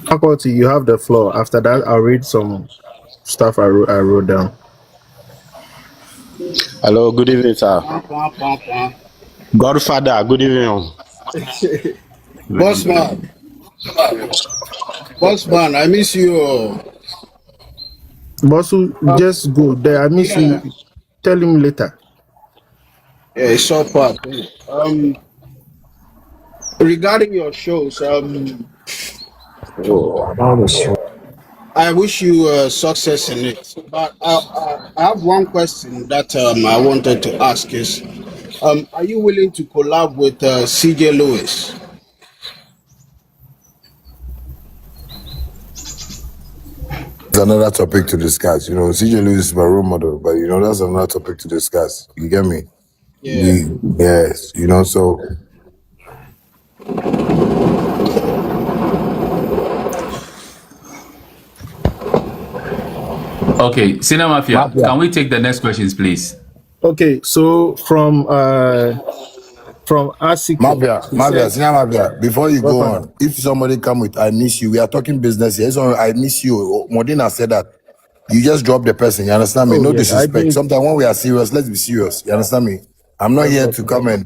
Faculty, you have the floor. After that, I'll read some stuff I wrote down. Hello, good evening, sir. Godfather, good evening. Bossman, I miss you. Bossu, just go there. I miss you. Tell him later. Yeah, it's so part. Regarding your shows, I wish you success in it. But I have one question that I wanted to ask is, are you willing to collab with CJ Lewis? It's another topic to discuss. CJ Lewis is my role model, but that's another topic to discuss. You get me? Yeah. Yes, so Okay, Sina Mafia, can we take the next questions, please? Okay, so from Asiko. Mafia, before you go Godfather. on, if somebody come with I miss you, we are talking business here. So I miss you. Modena said that. You just drop the person, you understand me? Oh, No yes, I disrespect. did. Sometimes when we are serious, let's be serious. You understand me? I'm not here to come and,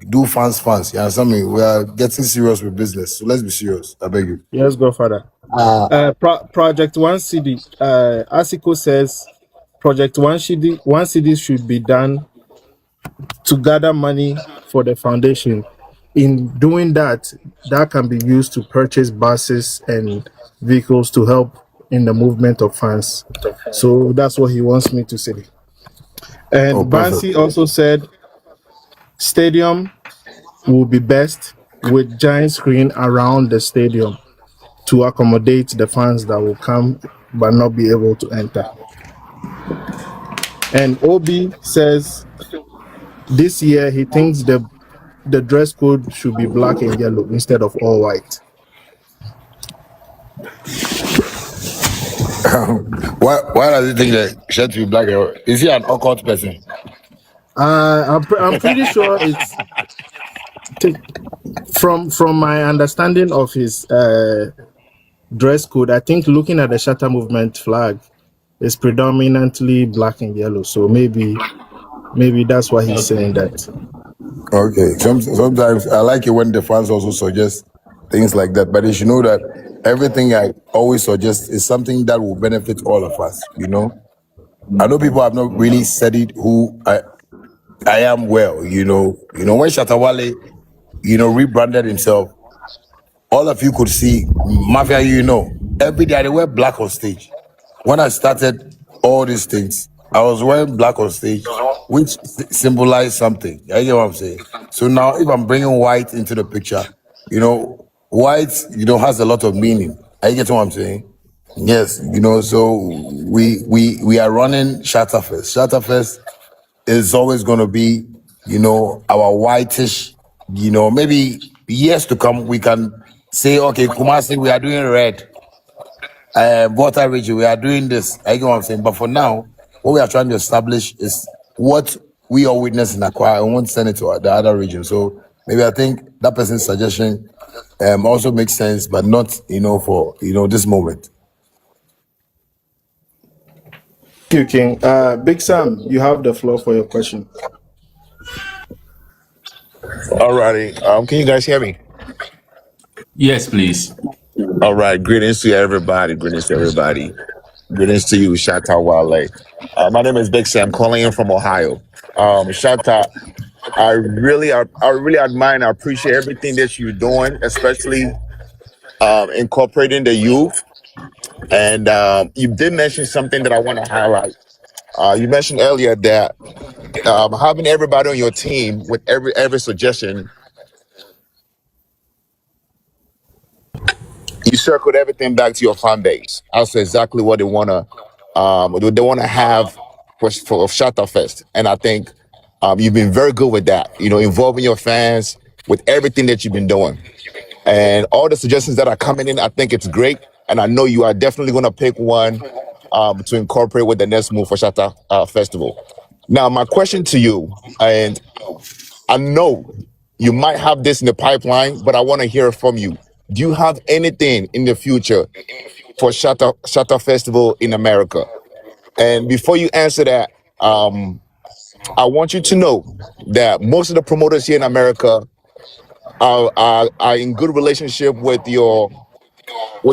do fans. You understand me? We are getting serious with business. So let's be serious. I beg you. Yes, Godfather. Project 1 CD. Asiko says Project 1 CD should be done to gather money for the foundation. in doing that, that can be used to purchase buses and vehicles to help in the movement of fans. So that's what he wants me to say. Oh, And perfect. Bansi also said stadium will be best with giant screen around the stadium to accommodate the fans that will come but not be able to enter. And Obi says this year he thinks the dress code should be black and yellow instead of all white. Why does he think that shirt to be black? Is he an occult person? I'm pretty sure it's from my understanding of his dress code. I think looking at the Shatta Movement flag, it's predominantly black and yellow. So maybe that's why he's saying that. Okay. Sometimes I like it when the fans also suggest things like that, but they should know that everything I always suggest is something that will benefit all of us. You know, I know people have not really studied who I am well. You know when Shatta Wale, rebranded himself, all of you could see Mafia. Every day they wear black on stage. When I started all these things, I was wearing black on stage, which symbolized something. You get what I'm saying? So now, if I'm bringing white into the picture, white, has a lot of meaning. You get what I'm saying? Yes, so we are running ShattaFest. ShattaFest is always going to be, our whitish, maybe years to come, we can say, okay, Kumasi, we are doing red. Water region, we are doing this. I get what I'm saying. But for now, what we are trying to establish is what we all witness in Accra and won't send it to the other region. So maybe I think that person's suggestion also makes sense, but not, for, this moment. Thank you, King. Big Sam, you have the floor for your question. Alrighty. Can you guys hear me? Yes, please. All right. Greetings to everybody. Greetings to everybody. Greetings to you, Shatta Wale. My name is Big Sam, calling in from Ohio. Shatta, I really admire and I appreciate everything that you're doing, especially incorporating the youth. And you did mention something that I want to highlight. You mentioned earlier that having everybody on your team with every suggestion, you circled everything back to your fan base. That's exactly what they wanna have for ShattaFest. And I think you've been very good with that. Involving your fans with everything that you've been doing, and all the suggestions that are coming in. I think it's great, and I know you are definitely gonna pick one to incorporate with the next move for Shatta Festival. Now, my question to you, and I know you might have this in the pipeline, but I want to hear from you. Do you have anything in the future for Shatta Festival in America? And before you answer that, I want you to know that most of the promoters here in America are in good relationship with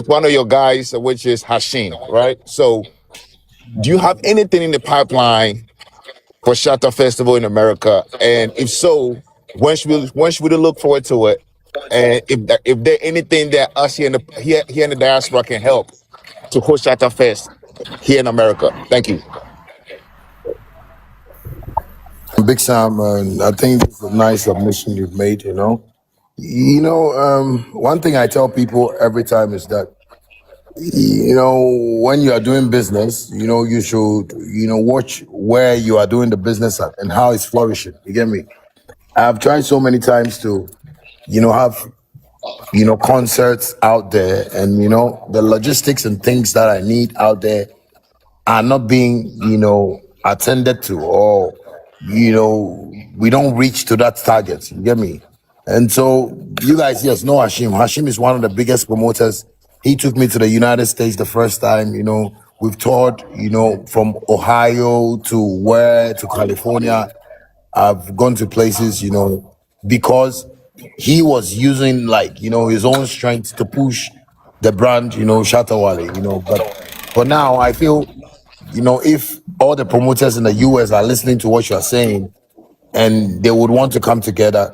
one of your guys, which is Hashim, right? So, do you have anything in the pipeline for Shatta Festival in America? And if so, when should we look forward to it? And if there anything that us here in the diaspora can help to host Shatta Fest here in America? Thank you. Big Sam, I think this is a nice submission you've made, one thing I tell people every time is that, when you are doing business, you should, watch where you are doing the business at and how it's flourishing. You get me? I've tried so many times to, have, concerts out there and, the logistics and things that I need out there are not being, attended to, or, we don't reach to that target. You get me? And so you guys, yes, know Hashim. Hashim is one of the biggest promoters. He took me to the United States the first time. We've toured, from Ohio to California. I've gone to places, because he was using his own strength to push the brand, Shatta Wale, but now I feel, if all the promoters in the US are listening to what you're saying and they would want to come together,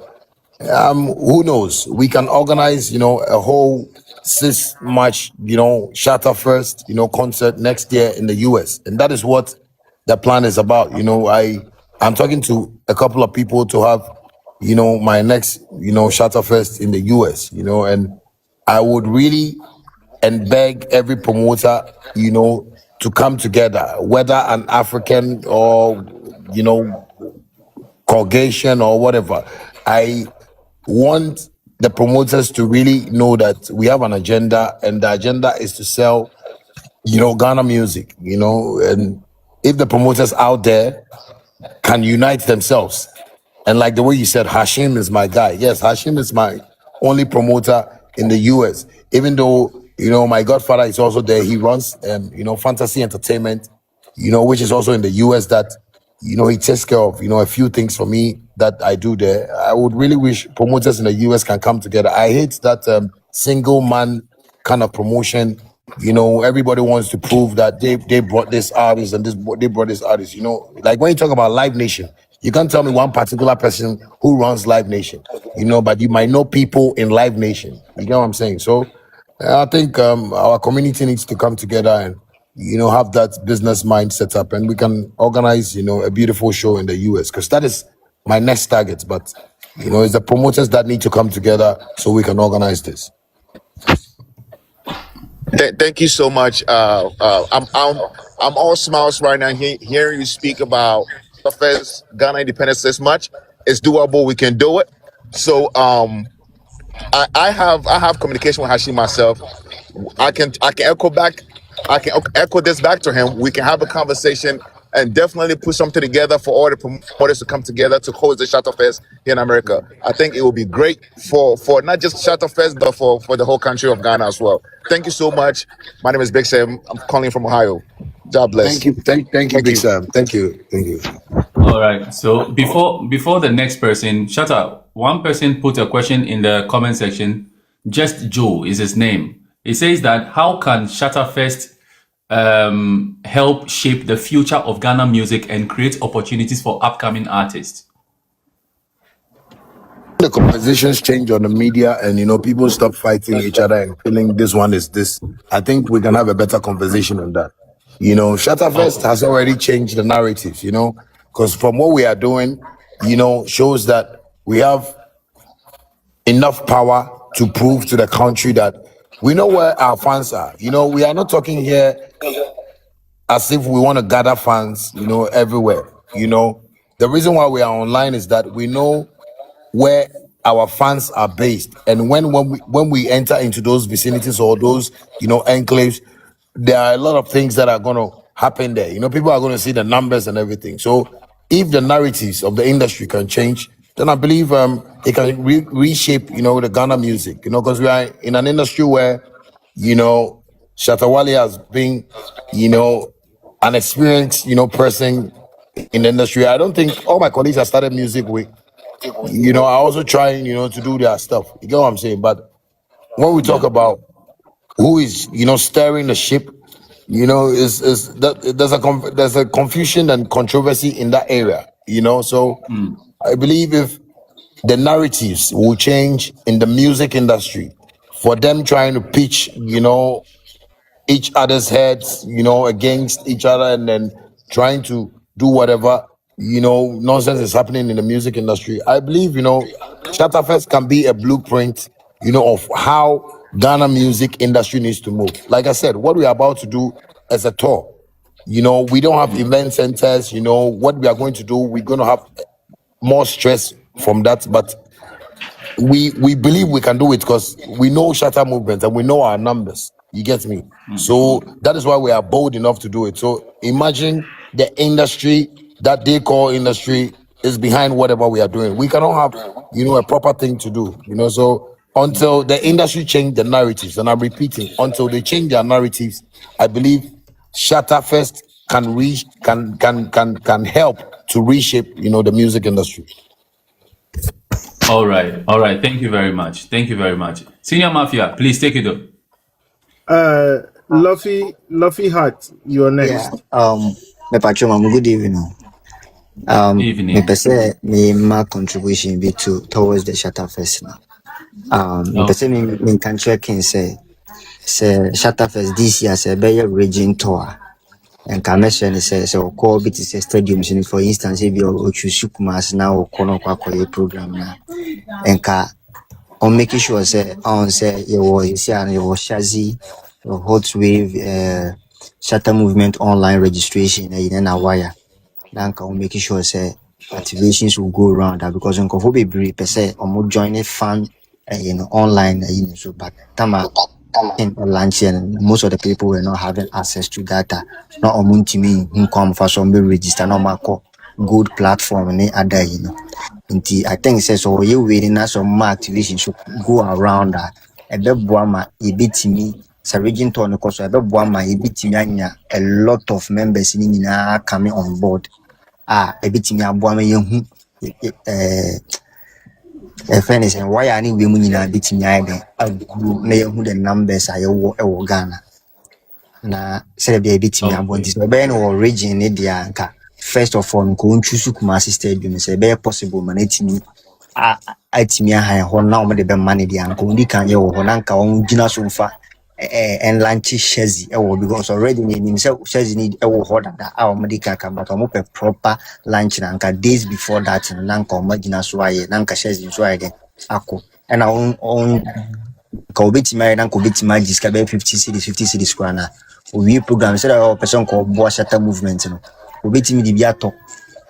who knows? We can organize, a whole 6 March, Shatta First, concert next year in the US. And that is what the plan is about. I'm talking to a couple of people to have, my next, Shatta Fest in the US, and I would really and beg every promoter, to come together, whether an African or, Caucasian or whatever. I want the promoters to really know that we have an agenda, and the agenda is to sell, Ghana music, and if the promoters out there can unite themselves, and like the way you said, Hashim is my guy. Yes, Hashim is my only promoter in the US. Even though, my godfather is also there. He runs, Fantasy Entertainment, which is also in the US that, he takes care of, a few things for me that I do there. I would really wish promoters in the US can come together. I hate that single man kind of promotion. Everybody wants to prove that they brought this artist and they brought this artist. Like when you talk about Live Nation, you can't tell me one particular person who runs Live Nation. But you might know people in Live Nation. You know what I'm saying? So I think our community needs to come together and have that business mind set up, and we can organize a beautiful show in the US, because that is my next target. But it's the promoters that need to come together so we can organize this. Thank you so much. I'm all smiles right now hearing you speak about the Fest Ghana independence this much. It's doable. We can do it. So I have communication with Hashim myself. I can echo back. I can echo this back to him. We can have a conversation and definitely put something together for all the promoters to come together to host the Shatta Fest here in America. I think it will be great for not just Shatta Fest, but for the whole country of Ghana as well. Thank you so much. My name is Big Sam. I'm calling from Ohio. God bless. Thank you. Thank you, Big Sam. Thank you. All right. So before the next person, Shatta, one person put a question in the comment section. Just Joe is his name. It says that how can ShattaFest help shape the future of Ghana music and create opportunities for upcoming artists? The conversations change on the media, and people stop fighting each other and feeling this one is this. I think we can have a better conversation on that. ShattaFest has already changed the narratives, because from what we are doing, shows that we have enough power to prove to the country that we know where our fans are. We are not talking here as if we want to gather fans, everywhere. The reason why we are online is that we know where our fans are based, and when we enter into those vicinities or those enclaves, there are a lot of things that are going to happen there. People are going to see the numbers and everything. So if the narratives of the industry can change, then I believe it can reshape the Ghana music, because we are in an industry where Shatta Wale has been an experienced person in the industry. I don't think all my colleagues have started music with are also trying to do their stuff. You get what I'm saying? But when we talk about who is steering the ship, is that there's a confusion and controversy in that area. So I believe if the narratives will change in the music industry, for them trying to pitch each other's heads against each other, and then trying to do whatever nonsense is happening in the music industry, I believe ShattaFest can be a blueprint of how Ghana music industry needs to move. Like I said, what we are about to do as a tour, we don't have event centers. What we are going to do, we're going to have more stress from that, but we believe we can do it because we know Shatta Movement and we know our numbers. You get me? So that is why we are bold enough to do it. So imagine the industry that they call industry is behind whatever we are doing. We cannot have a proper thing to do. So until the industry change the narratives, and I'm repeating, until they change their narratives, I believe ShattaFest can help to reshape the music industry. All right. Thank you very much. Senior Mafia, please take it up. Luffy Hart, you're next. Yeah. Good evening. Evening. Me say me my contribution be towards the ShattaFest now. Me Oh, say me can check in say ShattaFest this year say be a region tour. And commission say call bit is stadiums in for instance if you choose Kumasi now or kono kwa program na. And on making sure say on say you was Shazi, your hot wave Shatta Movement online registration in a WAYA. Now on making sure say activations will go around that because on coffee be per se or join a fan online so but tama in lunch and most of the people were not having access to data. Not on to me who come for some register no marco good platform and other I think says so you waiting as some more activation should go around that. A bit boama a bit me so region to because a bit boama a bit me a lot of members in coming on board. A bit me a boama you a friend is and why I need women in a bit me I who the numbers are your Ghana. Na say be a bit me about this be no region in dia nka first of all nko choose Kumasi stadium say be possible man etimi atimi ahan ho na o de be man dia nko ndi kan ye wo ho na nka on gina so mfa and lanchi shezi wo because already ni say shezi ni wo ho dada a o de kaka but o pe proper lunch na nka days before that na nka o gina so aye na nka shezi so aye ako and on ka obetimi aye na nka obetimi agiska be 50 cities kwa na we program say that person called Shatta Movement no obetimi di bia to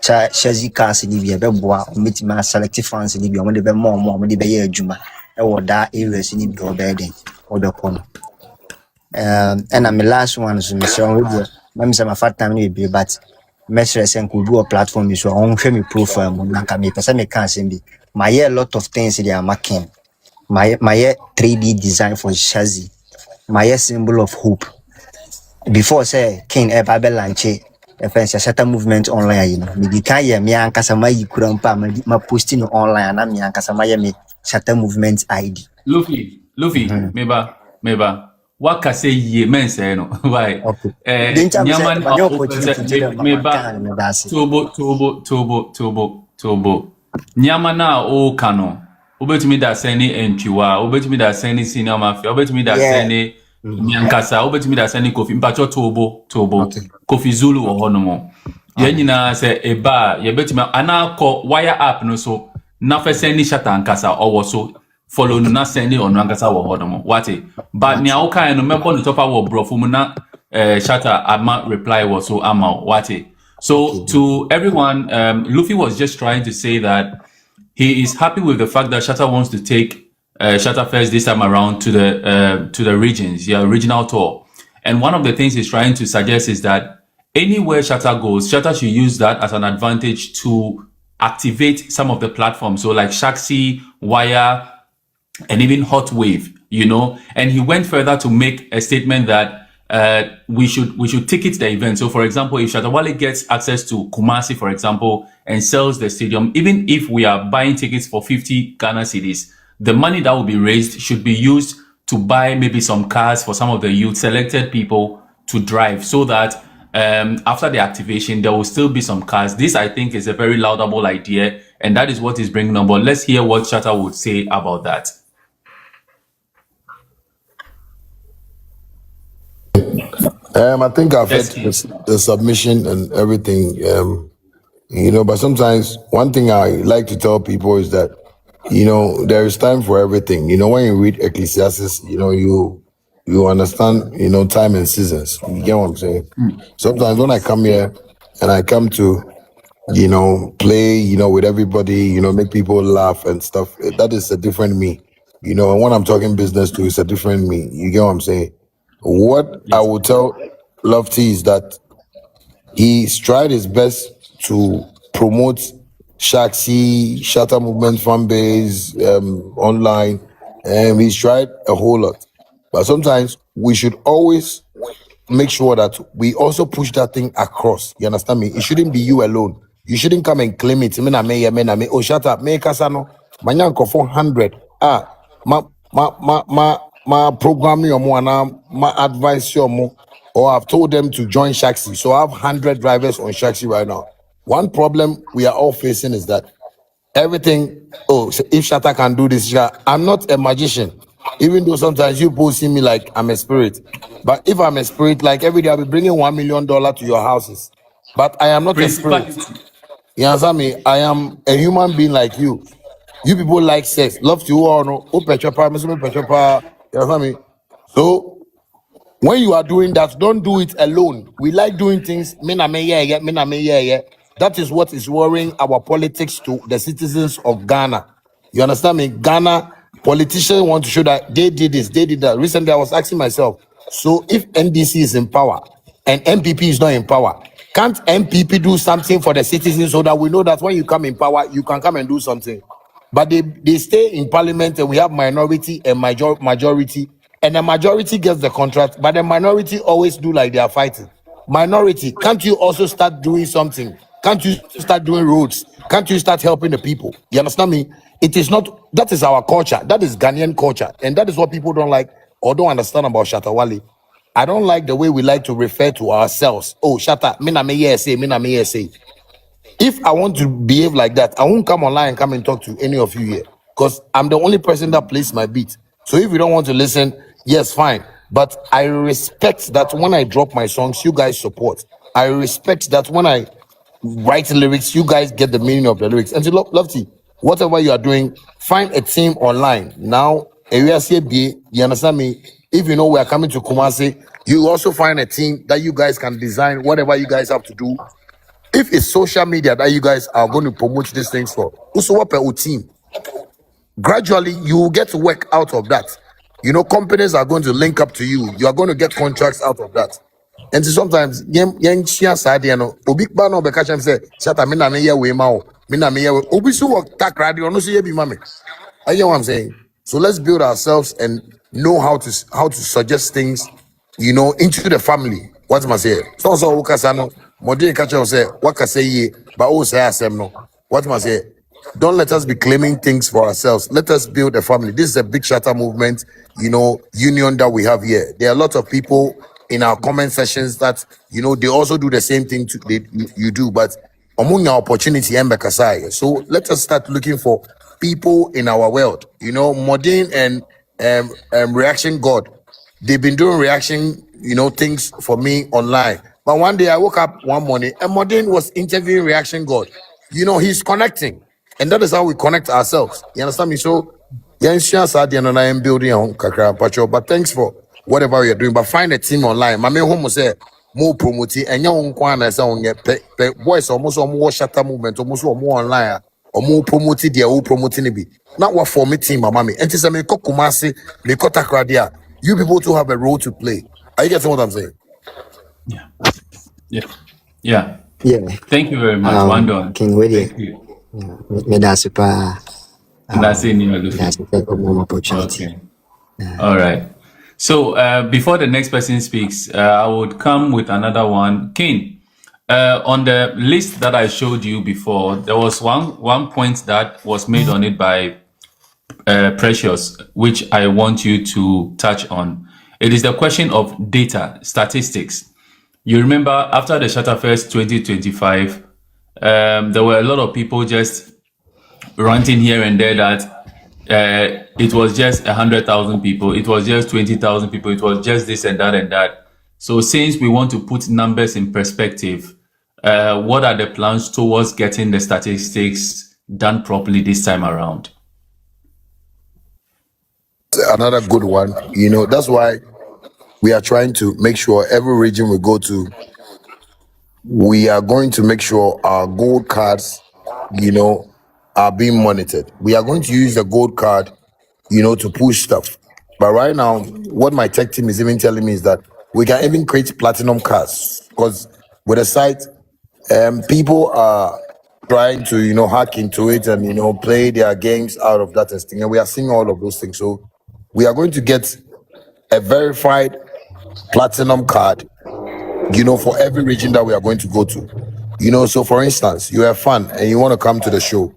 shazi cars ni bia be boa obetimi selective fans ni bia mo de be mo de be ye adwuma e wo da areas ni bia obe den obe kono and my last one so me say on radio me say my fat time ni be but mesre sen could do a platform so on hwe me profile mo na ka me person me can say be my a lot of things they are marking my 3D design for shazi my symbol of hope before say King Bible lanche friends Shatta Movement online me can hear me ankasa ma yikura mpa ma posting online na me ankasa ma me Shatta Movement ID Luffy, meba. What can say ye men say no? Why? okay then cham say Nyaman ma new opposite opportunity to them ma meba. kan me dasi Tobo. Nyamana o kano. Obetumi da seni entwiwa, obetumi da seni senior mafia, obetumi da yeah seni nyankasa, obetumi da seni Kofi mpacho tobo. okay Kofi Zulu wo honomo. Ye nyina se eba, ye betumi anako WAYA app no so na fe seni Shatta ankasa owo so follow no na seni ono ankasa wo honomo. Wate. But nya o kan no mebo no topa wo brofo mu na Shatta ama reply was so ama wate. So to everyone, Luffy was just trying to say that he is happy with the fact that Shatta wants to take ShattaFest this time around to the regions, regional tour. And one of the things he's trying to suggest is that anywhere Shatta goes, Shatta should use that as an advantage to activate some of the platforms. So like Shaxi, WAYA, and even Hot Wave, And he went further to make a statement that we should ticket the event. So, for example, if Shatta Wale gets access to Kumasi, for example, and sells the stadium, even if we are buying tickets for 50 Ghana cedis, the money that will be raised should be used to buy maybe some cars for some of the youth selected people to drive, so that after the activation, there will still be some cars. This, I think, is a very laudable idea, and that is what is bringing on board. Let's hear what Shatta would say about that. I think I've heard the submission and everything, but sometimes one thing I like to tell people is that, there is time for everything. When you read Ecclesiastes, you understand, time and seasons. You get what I'm saying? Sometimes when I come here and I come to, play, with everybody, make people laugh and stuff, that is a different me. And when I'm talking business to, it's a different me. You get what I'm saying? What I will tell Lofty is that he's tried his best to promote Shatta Movement fan base online, and he's tried a whole lot. But sometimes we should always make sure that we also push that thing across. You understand me? It shouldn't be you alone. You shouldn't come and claim it. Oh, shut up. Make us no. Manyanko 400. Ma program your mo ma advice your mo, or I've told them to join Shaxi. So I have 100 drivers on Shaxi right now. One problem we are all facing is that everything, oh, so if Shatta can do this, I'm not a magician. Even though sometimes you both see me like I'm a spirit. But if I'm a spirit, like every day I'll be bringing $1 million to your houses. But I am not a spirit. Principality. You understand me? I am a human being like you. You people like sex, love to all know. You understand me? So when you are doing that, don't do it alone. We like doing things. That is what is worrying our politics to the citizens of Ghana. You understand me? Ghana politicians want to show that they did this, they did that. Recently, I was asking myself, so if NDC is in power and MPP is not in power, can't MPP do something for the citizens so that we know that when you come in power, you can come and do something? But they stay in parliament and we have minority and majority, and the majority gets the contract, but the minority always do like they are fighting. Minority, can't you also start doing something? Can't you start doing roads? Can't you start helping the people? You understand me? It is not, that is our culture. That is Ghanaian culture. And that is what people don't like or don't understand about Shatta Wale. I don't like the way we like to refer to ourselves. Oh, Shatta, mina me yes say, mina me yes say. If I want to behave like that, I won't come online and come and talk to any of you here because I'm the only person that plays my beat. So if you don't want to listen, yes, fine. But I respect that when I drop my songs, you guys support. I respect that when I write lyrics, you guys get the meaning of the lyrics. And so, Lofty, whatever you are doing, find a team online. Now, you understand me? If you know we are coming to Kumasi, you also find a team that you guys can design whatever you guys have to do. If it's social media that you guys are going to promote these things for, also what per team. Gradually, you will get work out of that. You know, companies are going to link up to you. You are going to get contracts out of that. And so sometimes, obi ba no be catch am say, Shatta me na me ye we ma o. Me na me ye we. Obi so work tak radio no so ye bi ma me. I hear what I'm saying. So let's build ourselves and know how to suggest things, you know, into the family. What am I saying? So ukasa no, modern culture say what can say ye, but oh say asem no. What am I saying? Don't let us be claiming things for ourselves. Let us build a family. This is a big Shatta movement, you know, union that we have here. There are a lot of people in our comment sessions that, you know, they also do the same thing you do, but among our opportunity and Bekasai. So let us start looking for people in our world. You know, Modin and Reaction God, they've been doing reaction, you know, things for me online. But one day I woke up one morning and Modin was interviewing Reaction God. You know, he's connecting. And that is how we connect ourselves. You understand me? So, yeah, and I am building on Kakra Pacho. But thanks for whatever you're doing. But find a team online. My main home say more promoting and young kwana say on your boys almost more Shatta movement, almost more online. Or more promoted their own promoting it be. Not what for me team, my mommy. And me kokumasi, me kotakradia. You people too have a role to play. Are you getting what I'm saying? Yeah. Yeah. Yeah. Yeah. Thank you very much. One done. King Willie. Thank you. Me da super. That's it, That's a more opportunity. Okay. All right. So before the next person speaks, I would come with another one. King, on the list that I showed you before, there was one point that was made on it by Precious, which I want you to touch on. It is the question of data, statistics. You remember after the ShattaFest 2025, there were a lot of people just ranting here and there that it was just 100,000 people, it was just 20,000 people, it was just this and that and that. So since we want to put numbers in perspective, what are the plans towards getting the statistics done properly this time around? Another good one. You know, that's why we are trying to make sure every region we go to, we are going to make sure our gold cards, you know, are being monitored. We are going to use the gold card, you know, to push stuff. But right now, what my tech team is even telling me is that we can even create platinum cards because with the site, people are trying to, you know, hack into it and, you know, play their games out of that testing. And we are seeing all of those things. So we are going to get a verified platinum card, you know, for every region that we are going to go to. You know, so for instance, you have fun and you want to come to the show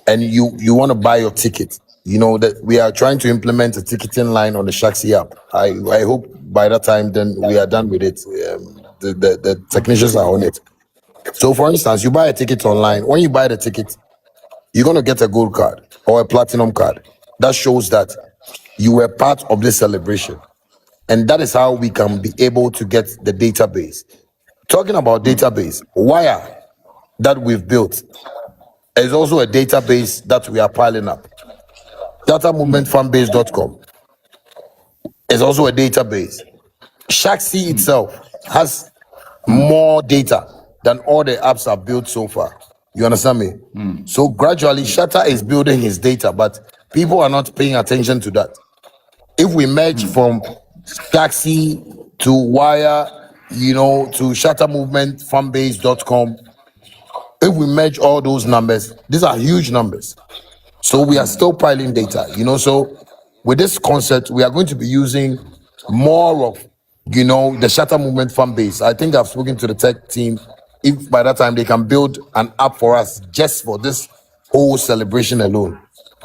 and you want to buy your ticket. You know, that we are trying to implement a ticketing line on the Shaxi app. I hope by that time then we are done with it. The technicians are on it. So, for instance, you buy a ticket online. When you buy the ticket, you're going to get a gold card or a platinum card. That shows that you were part of this celebration. And that is how we can be able to get the database. Talking about database, WAYA that we've built is also a database that we are piling up. ShattaMovementFanbase.com is also a database. Shaxi itself has more data than all the apps I've built so far. You understand me? So gradually, Shatta is building his data, but people are not paying attention to that. If we merge from Shaxi to WAYA, to ShattaMovementFanbase.com, if we merge all those numbers, these are huge numbers. So we are still piling data, So with this concept, we are going to be using more of, the Shatta Movement fan base. I think I've spoken to the tech team. If by that time they can build an app for us just for this whole celebration alone,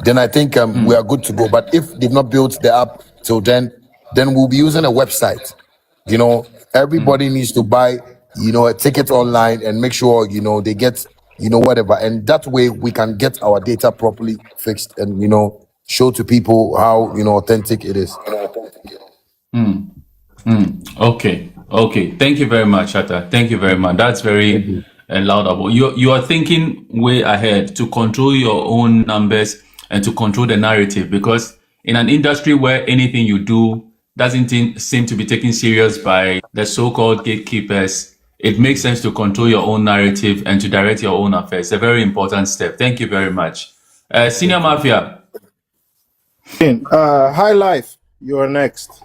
then I think we are good to go. But if they've not built the app till then we'll be using a website. Everybody needs to buy, a ticket online and make sure, they get, whatever. And that way we can get our data properly fixed and, show to people how, authentic it is. Okay. Thank you very much, Shatta. Thank you very much. That's very laudable. You are thinking way ahead to control your own numbers and to control the narrative, because in an industry where anything you do doesn't seem to be taken serious by the so-called gatekeepers, it makes sense to control your own narrative and to direct your own affairs. It's a very important step. Thank you very much. Senior Mafia. High Life, you are next.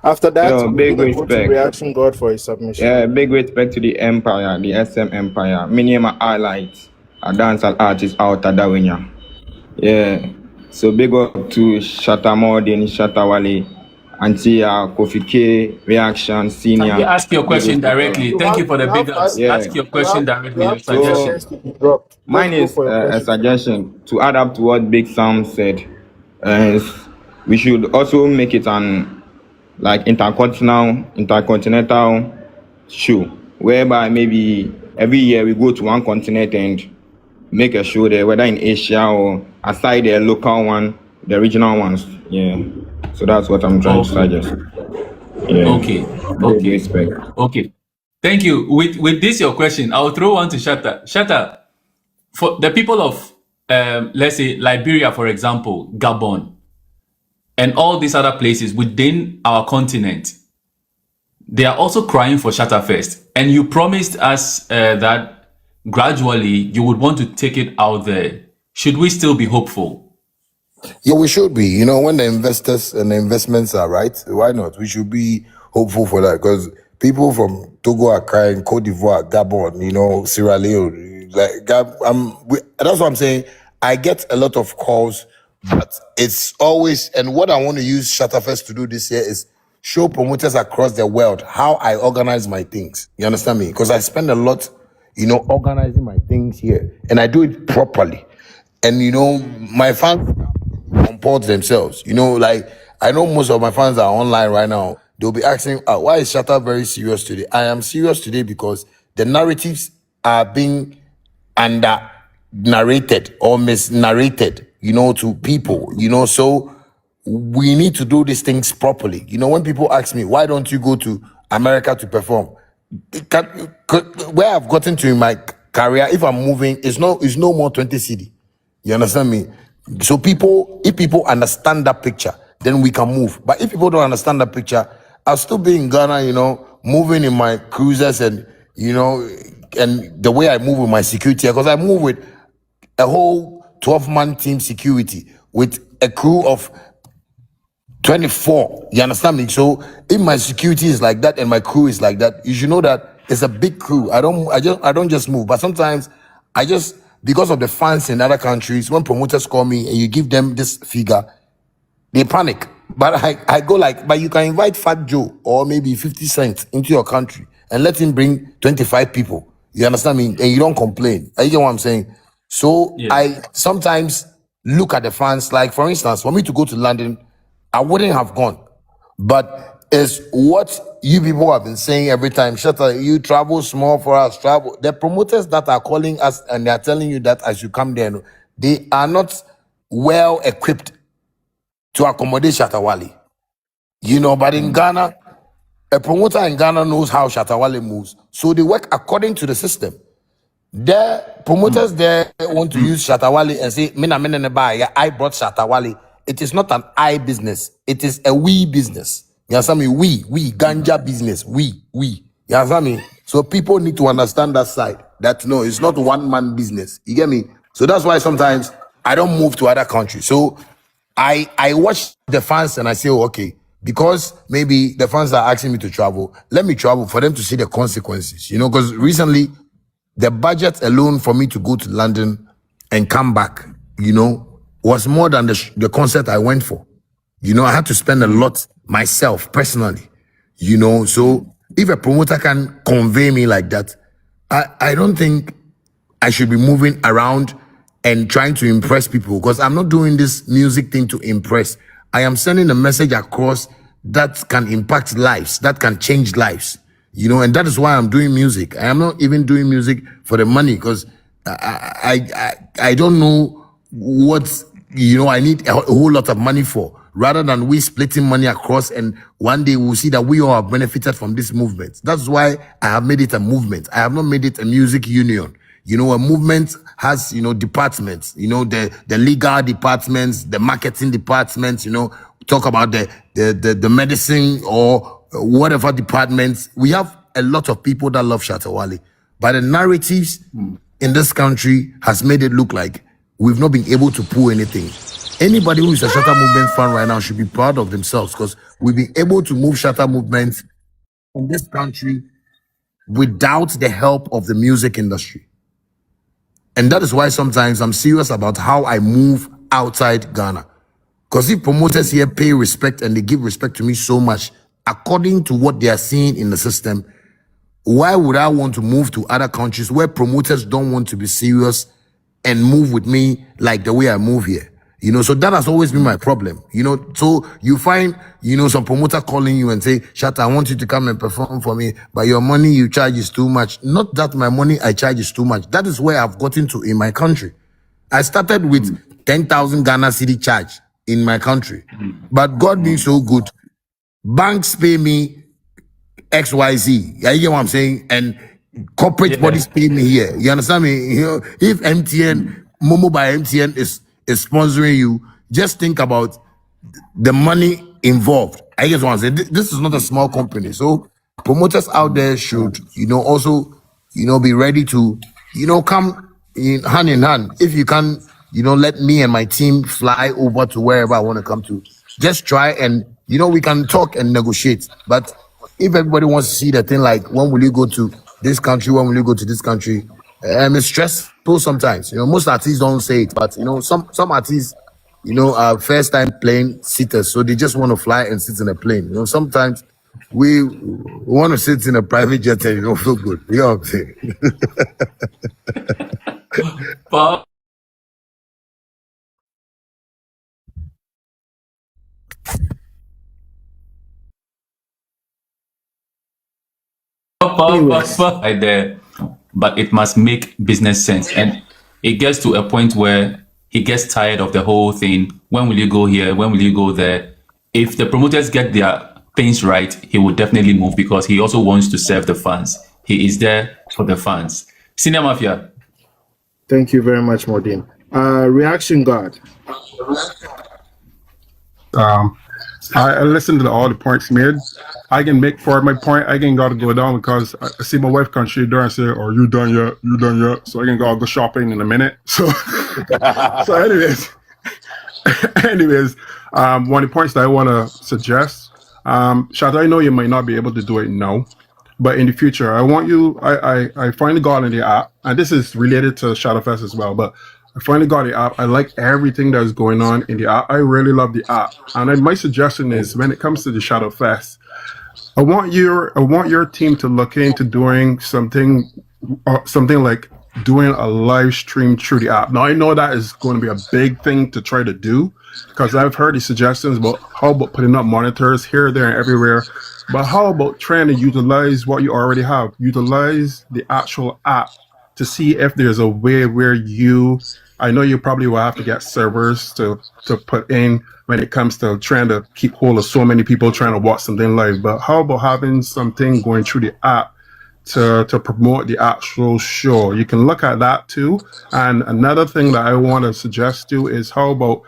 After that, big respect. Reaction God for his submission. Yeah, big respect to the Empire, the SM Empire. My name is highlight, a dancehall artist out of Dawinya. Yeah, so big up to Shatta Movement, Shatta Wale, Auntie Kofi K, Reaction, Senior. Can you ask your question directly? Thank you for the big ups. Yeah. Ask your question directly. Your suggestion. Mine is a suggestion to add up to what Big Sam said. We should also make it an intercontinental show, whereby maybe every year we go to one continent and make a show there, whether in Asia or aside the local one, the regional ones. Yeah. So that's what I'm trying to suggest. Yeah. Okay. Respect. Okay. Thank you. With this your question, I'll throw one to Shatta. Shatta, for the people of let's say Liberia, for example, Gabon, and all these other places within our continent, they are also crying for ShattaFest. And you promised us that gradually you would want to take it out there. Should we still be hopeful? Yeah, we should be. When the investors and the investments are right, why not? We should be hopeful for that, because people from Togo are crying, Cote d'Ivoire, Gabon, Sierra Leone. That's what I'm saying. I get a lot of calls, but it's always, and what I want to use ShattaFest to do this year is show promoters across the world how I organize my things. You understand me? Because I spend a lot, organizing my things here, and I do it properly. And, my fans comport themselves. I know most of my fans are online right now. They'll be asking, why is Shatta very serious today? I am serious today because the narratives are being narrated or misnarrated, to people, so we need to do these things properly. When people ask me, why don't you go to America to perform? Where I've gotten to in my career, if I'm moving, it's no more 20 CD. You understand me? So if people understand that picture, then we can move. But if people don't understand that picture, I'll still be in Ghana, moving in my cruisers and, and the way I move with my security, because I move with a whole 12-man team security with a crew of 24. You understand me? So if my security is like that and my crew is like that, you should know that it's a big crew. I don't just move, but sometimes because of the fans in other countries, when promoters call me and you give them this figure, they panic. But I go but you can invite Fat Joe or maybe 50 Cent into your country and let him bring 25 people. You understand me? And you don't complain. You get what I'm saying? So yeah. I sometimes look at the fans, for instance, for me to go to London, I wouldn't have gone. But is what you people have been saying every time. Shatta, you travel small for us, travel. The promoters that are calling us and they are telling you that as you come there, they are not well equipped to accommodate Shatta Wale. You know, but in Ghana, a promoter in Ghana knows how Shatta Wale moves. So they work according to the system. The promoters there want to use Shatta Wale and say, I brought Shatta Wale. It is not an I business. It is a we business. You understand me? We, ganja business. We. You understand me? So people need to understand that side. That no, it's not one man business. You get me? So that's why sometimes I don't move to other countries. So I watch the fans and I say, oh, okay, because maybe the fans are asking me to travel, let me travel for them to see the consequences. You know, because recently the budget alone for me to go to London and come back, you know, was more than the concert I went for. You know, I had to spend a lot myself personally, you know. So if a promoter can convey me like that, I don't think I should be moving around and trying to impress people, because I'm not doing this music thing to impress. I am sending a message across that can impact lives, that can change lives, you know, and that is why I'm doing music. I am not even doing music for the money, because I don't know what, you know, I need a whole lot of money for, rather than we splitting money across, and one day we'll see that we all have benefited from this movement. That's why I have made it a movement. I have not made it a music union. You know, a movement has, you know, departments, you know, the legal departments, the marketing departments, you know, talk about the medicine or whatever departments. We have a lot of people that love Shatta Wale, but the narratives in this country has made it look like we've not been able to pull anything. Anybody who is a Shatta Movement fan right now should be proud of themselves, because we've been able to move Shatta Movement in this country without the help of the music industry. And that is why sometimes I'm serious about how I move outside Ghana. Because if promoters here pay respect and they give respect to me so much, according to what they are seeing in the system, why would I want to move to other countries where promoters don't want to be serious and move with me like the way I move here? You know, so that has always been my problem. You know, so you find, you know, some promoter calling you and say, Shatta, I want you to come and perform for me, but your money you charge is too much. Not that my money I charge is too much. That is where I've gotten to in my country. I started with 10,000 Ghana city charge in my country. But God being so good, banks pay me XYZ. You get what I'm saying? And corporate bodies pay me here. You understand me? You know, if MTN, Momo by MTN is sponsoring you, just think about the money involved. I guess what I'm saying. This is not a small company. So promoters out there should, you know, also, you know, be ready to, you know, come in hand. If you can, you know, let me and my team fly over to wherever I want to come to. Just try and, you know, we can talk and negotiate. But if everybody wants to see the thing like, when will you go to this country? When will you go to this country? It's stressful sometimes. You know, most artists don't say it, but, you know, some artists, you know, are first time plane sitters, so they just want to fly and sit in a plane. You know, sometimes we want to sit in a private jet and you don't feel good. You know what I'm saying? Right there, but it must make business sense. And it gets to a point where he gets tired of the whole thing. When will you go here? When will you go there? If the promoters get their things right, he will definitely move, because he also wants to serve the fans. He is there for the fans. Senior Mafia. Thank you very much, Modin. Reaction God. I listened to all the points made. I can make for my point. I can gotta go down because I see my wife come straight door and say, "Oh, you done yet? You done yet?" So I can go shopping in a minute. So, anyways, one of the points that I want to suggest, Shatta, I know you might not be able to do it now, but in the future, I want you. I finally got in the app, and this is related to ShattaFest as well, but I finally got the app. I like everything that's going on in the app. I really love the app. And my suggestion is, when it comes to the ShattaFest, I want your team to look into doing something like doing a live stream through the app. Now I know that is going to be a big thing to try to do, because I've heard these suggestions about how about putting up monitors here, there, and everywhere. But how about trying to utilize what you already have? Utilize the actual app to see if there's a way where I know you probably will have to get servers to put in when it comes to trying to keep hold of so many people trying to watch something live. But how about having something going through the app to promote the actual show? You can look at that too. And another thing that I want to suggest too is how about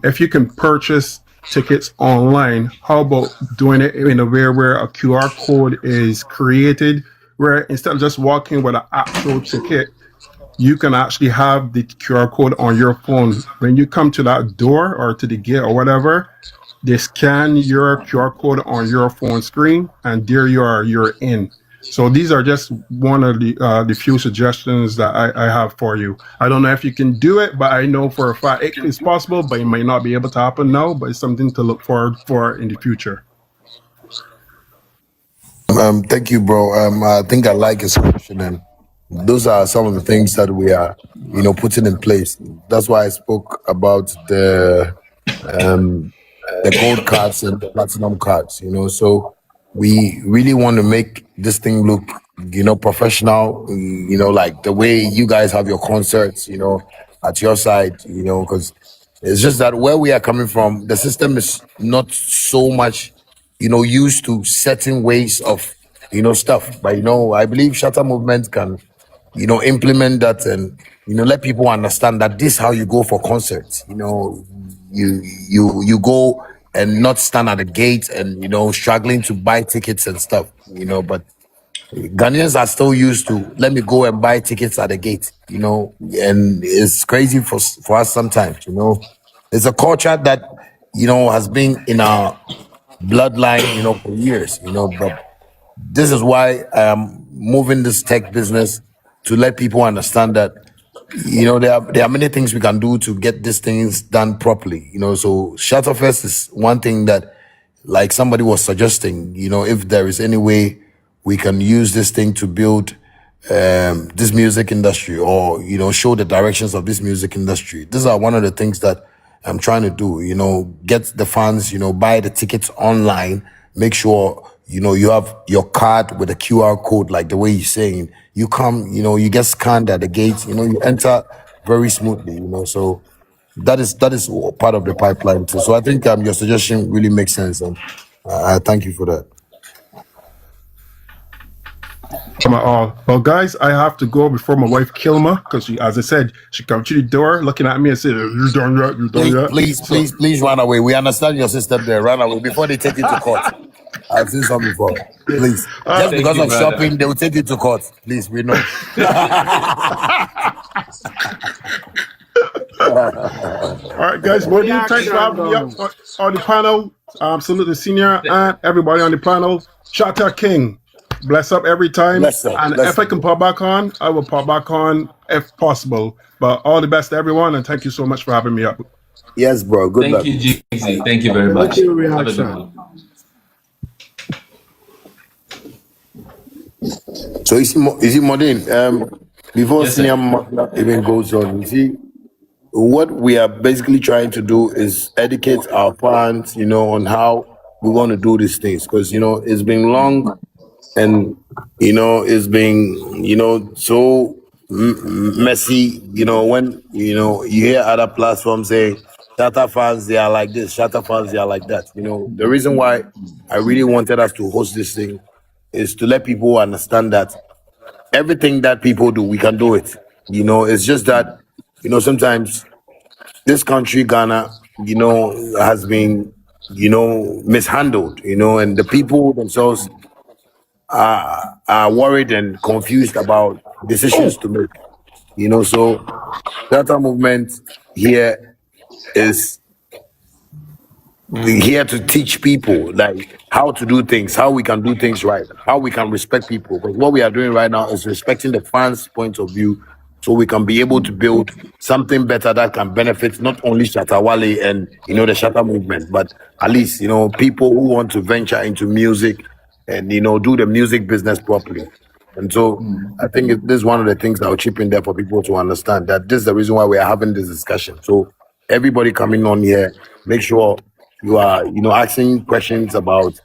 if you can purchase tickets online, how about doing it in a way where a QR code is created, where instead of just walking with an actual ticket, you can actually have the QR code on your phone. When you come to that door or to the gate or whatever, they scan your QR code on your phone screen, and there you are, you're in. So these are just one of the few suggestions that I have for you. I don't know if you can do it, but I know for a fact it is possible, but it might not be able to happen now, but it's something to look forward for in the future. Thank you, bro. I think I like your suggestion, and those are some of the things that we are, putting in place. That's why I spoke about the gold cards and the platinum cards. So we really want to make this thing look, professional. Like the way you guys have your concerts, at your side, because it's just that where we are coming from, the system is not so much used to certain ways of stuff. But I believe Shatta Movement can implement that and let people understand that this is how you go for concerts. You go and not stand at the gate and struggling to buy tickets and stuff. But Ghanaians are still used to let me go and buy tickets at the gate. And it's crazy for us sometimes. It's a culture that has been in our bloodline for years. But this is why I am moving this tech business to let people understand that there are many things we can do to get these things done properly. So ShattaFest is one thing that, like somebody was suggesting, if there is any way we can use this thing to build this music industry, or show the directions of this music industry. These are one of the things that I'm trying to do. Get the fans, buy the tickets online, make sure you have your card with a QR code, like the way you're saying. You come, you get scanned at the gates, you enter very smoothly, so that is part of the pipeline too. So I think your suggestion really makes sense, and I thank you for that. Well, guys, I have to go before my wife kill me, because as I said, she come to the door looking at me and said, "You done yet? You done yet?" Please run away. We understand your system there. Run away before they take you to court. I've seen some before. Please, just because of shopping, they will take you to court. Please, we know. All right, guys. Well, thanks for having me up on the panel. Salute the senior and everybody on the panel. Shatta King. Bless up every time. Bless if I can pop back on, I will pop back on if possible. But all the best to everyone, and thank you so much for having me up. Yes, bro. Good luck. Thank you, GZ. Thank you very much. Have a good one. So is it Modin? Before senior even goes on, you see, what we are basically trying to do is educate our fans, on how we want to do these things, because it's been long, and it's been so messy. When you hear other platforms say Shatta fans, they are like this, Shatta fans, they are like that. The reason why I really wanted us to host this thing is to let people understand that everything that people do, we can do it. It's just that sometimes this country, Ghana, has been mishandled, and the people themselves are worried and confused about decisions to make. So Shatta Movement here is here to teach people like how to do things, how we can do things right, how we can respect people. Because what we are doing right now is respecting the fans' point of view, so we can be able to build something better that can benefit not only Shatta Wale and the Shatta Movement, but at least people who want to venture into music and do the music business properly. And so I think this is one of the things that will chip in there for people to understand that this is the reason why we are having this discussion. So everybody coming on here, make sure you are, asking questions about,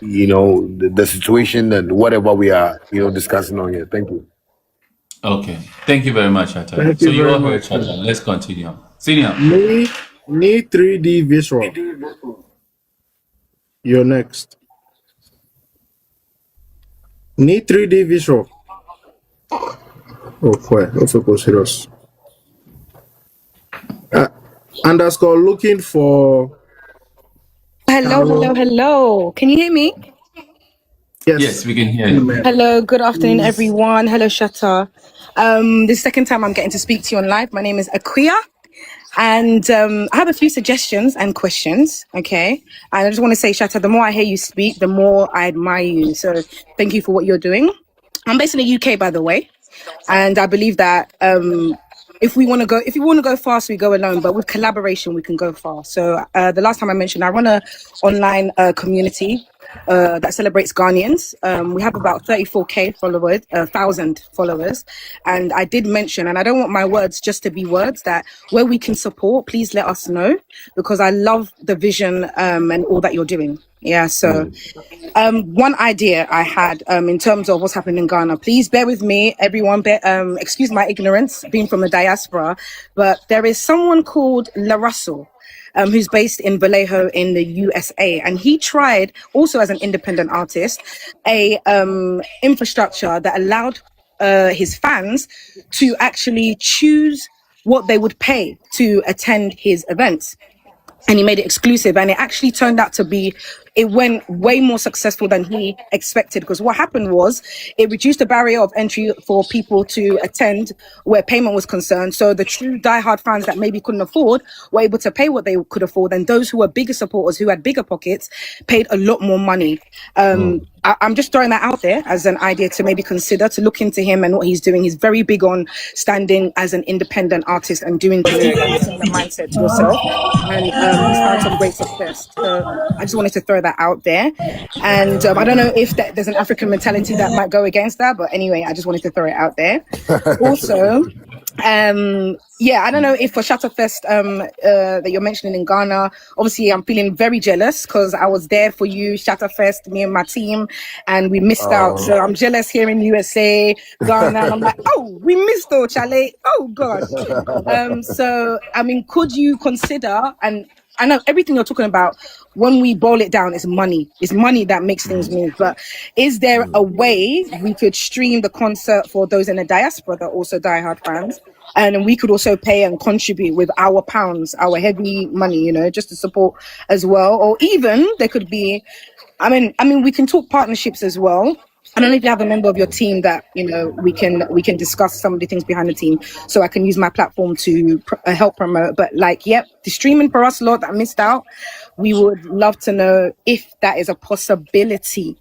the situation and whatever we are, discussing on here. Thank you. Okay. Thank you very much, Shatta. Thank So you you very all heard much. Shatta. Let's continue. Senior. Need 3D visual. You're next. Need 3D visual. Oh, boy. Also go serious. Underscore looking for. Hello. Can you hear me? Yes, we can hear you. Hello, good afternoon, everyone. Hello, Shatta. This is the second time I'm getting to speak to you on live. My name is Akuya, and I have a few suggestions and questions, okay? And I just want to say, Shatta, the more I hear you speak, the more I admire you. So thank you for what you're doing. I'm based in the UK, by the way, and I believe that if we want to go fast, we go alone, but with collaboration, we can go far. So the last time I mentioned, I run a online community that celebrates Ghanaians. We have about 34K followers, 1,000 followers. And I did mention, and I don't want my words just to be words, that where we can support, please let us know, because I love the vision and all that you're doing. Yeah, so one idea I had in terms of what's happening in Ghana, please bear with me, everyone, excuse my ignorance, being from the diaspora, but there is someone called La Russell, who's based in Vallejo in the USA. And he tried, also as an independent artist, a infrastructure that allowed his fans to actually choose what they would pay to attend his events. And he made it exclusive, and it actually turned out to be, it went way more successful than he expected, because what happened was it reduced the barrier of entry for people to attend where payment was concerned. So the true diehard fans that maybe couldn't afford were able to pay what they could afford, and those who were bigger supporters, who had bigger pockets, paid a lot more money. I'm just throwing that out there as an idea to maybe consider, to look into him and what he's doing. He's very big on standing as an independent artist and doing things with a similar mindset to yourself. And he's found some great success. So I just wanted to throw that out there. And I don't know if there's an African mentality that might go against that, but anyway, I just wanted to throw it out there. Also, yeah, I don't know if for ShattaFest that you're mentioning in Ghana, obviously I'm feeling very jealous because I was there for you, ShattaFest, me and my team, and we missed out. So I'm jealous here in USA, Ghana, and I'm like, oh, we missed though, Chale. Oh gosh. So I mean, could you consider, and I know everything you're talking about, when we boil it down, is money. It's money that makes things move. But is there a way we could stream the concert for those in the diaspora that are also diehard fans? And we could also pay and contribute with our pounds, our heavy money, just to support as well. Or even there could be, I mean, we can talk partnerships as well. I don't know if you have a member of your team that we can discuss some of the things behind the team, so I can use my platform to help promote. But the streaming for us lot that missed out, we would love to know if that is a possibility.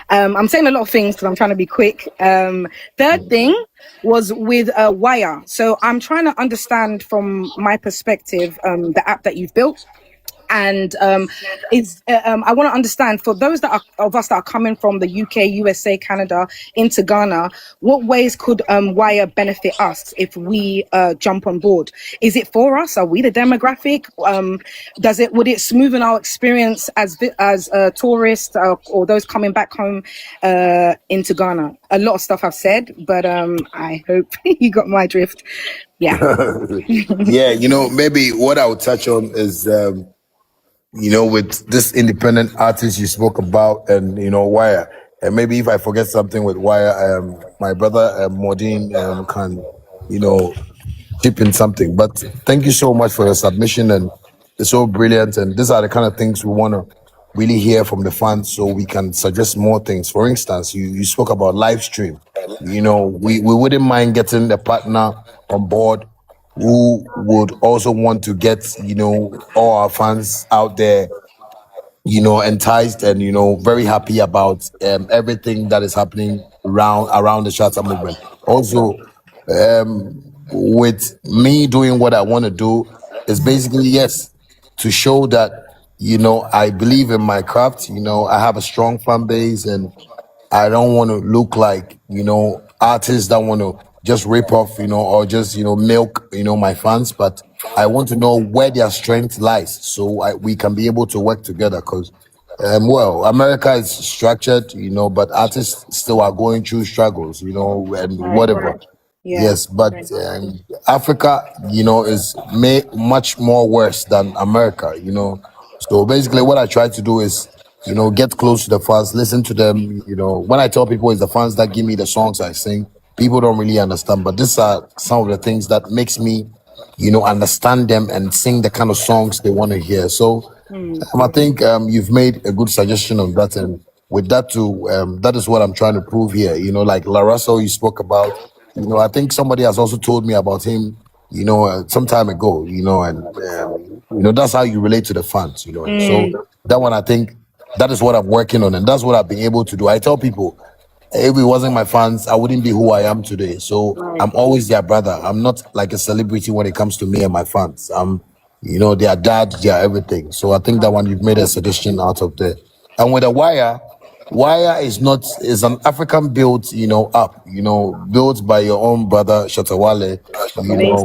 I'm saying a lot of things because I'm trying to be quick. Third thing was with WAYA. So I'm trying to understand from my perspective the app that you've built. And I want to understand, for those of us that are coming from the UK, USA, Canada into Ghana, what ways could WAYA benefit us if we jump on board? Is it for us? Are we the demographic? Would it smoothen our experience as tourists or those coming back home into Ghana? A lot of stuff I've said, but I hope you got my drift. Yeah. Yeah, maybe what I would touch on is with this independent artist you spoke about, and WAYA, and maybe if I forget something with WAYA, my brother Modine can chip in something. But thank you so much for your submission, and it's so brilliant. And these are the kind of things we want to really hear from the fans, so we can suggest more things. For instance, you spoke about live stream. We wouldn't mind getting a partner on board who would also want to get, all our fans out there, enticed and, very happy about everything that is happening around the Shatta movement. Also, with me doing what I want to do is basically, yes, to show that, I believe in my craft. I have a strong fan base, and I don't want to look like, artists that want to just rip off, or just, milk, my fans, but I want to know where their strength lies so we can be able to work together because, well, America is structured, but artists still are going through struggles, and Right. whatever. Yeah. Yes, but Africa, is much more worse than America, So basically, what I try to do is, get close to the fans, listen to them. When I tell people it's the fans that give me the songs I sing, people don't really understand. But these are some of the things that makes me, understand them and sing the kind of songs they want to hear. So I think you've made a good suggestion on that, and with that too, that is what I'm trying to prove here. Like La Russell you spoke about. I think somebody has also told me about him. Some time ago. And that's how you relate to the fans. And so that one, I think that is what I'm working on, and that's what I've been able to do. I tell people, if it wasn't my fans, I wouldn't be who I am today. So I'm always their brother. I'm not like a celebrity when it comes to me and my fans. I'm their dad, their everything. So I think that one you've made a suggestion out of there. And with the WAYA is an African built, app, built by your own brother Shatta Wale,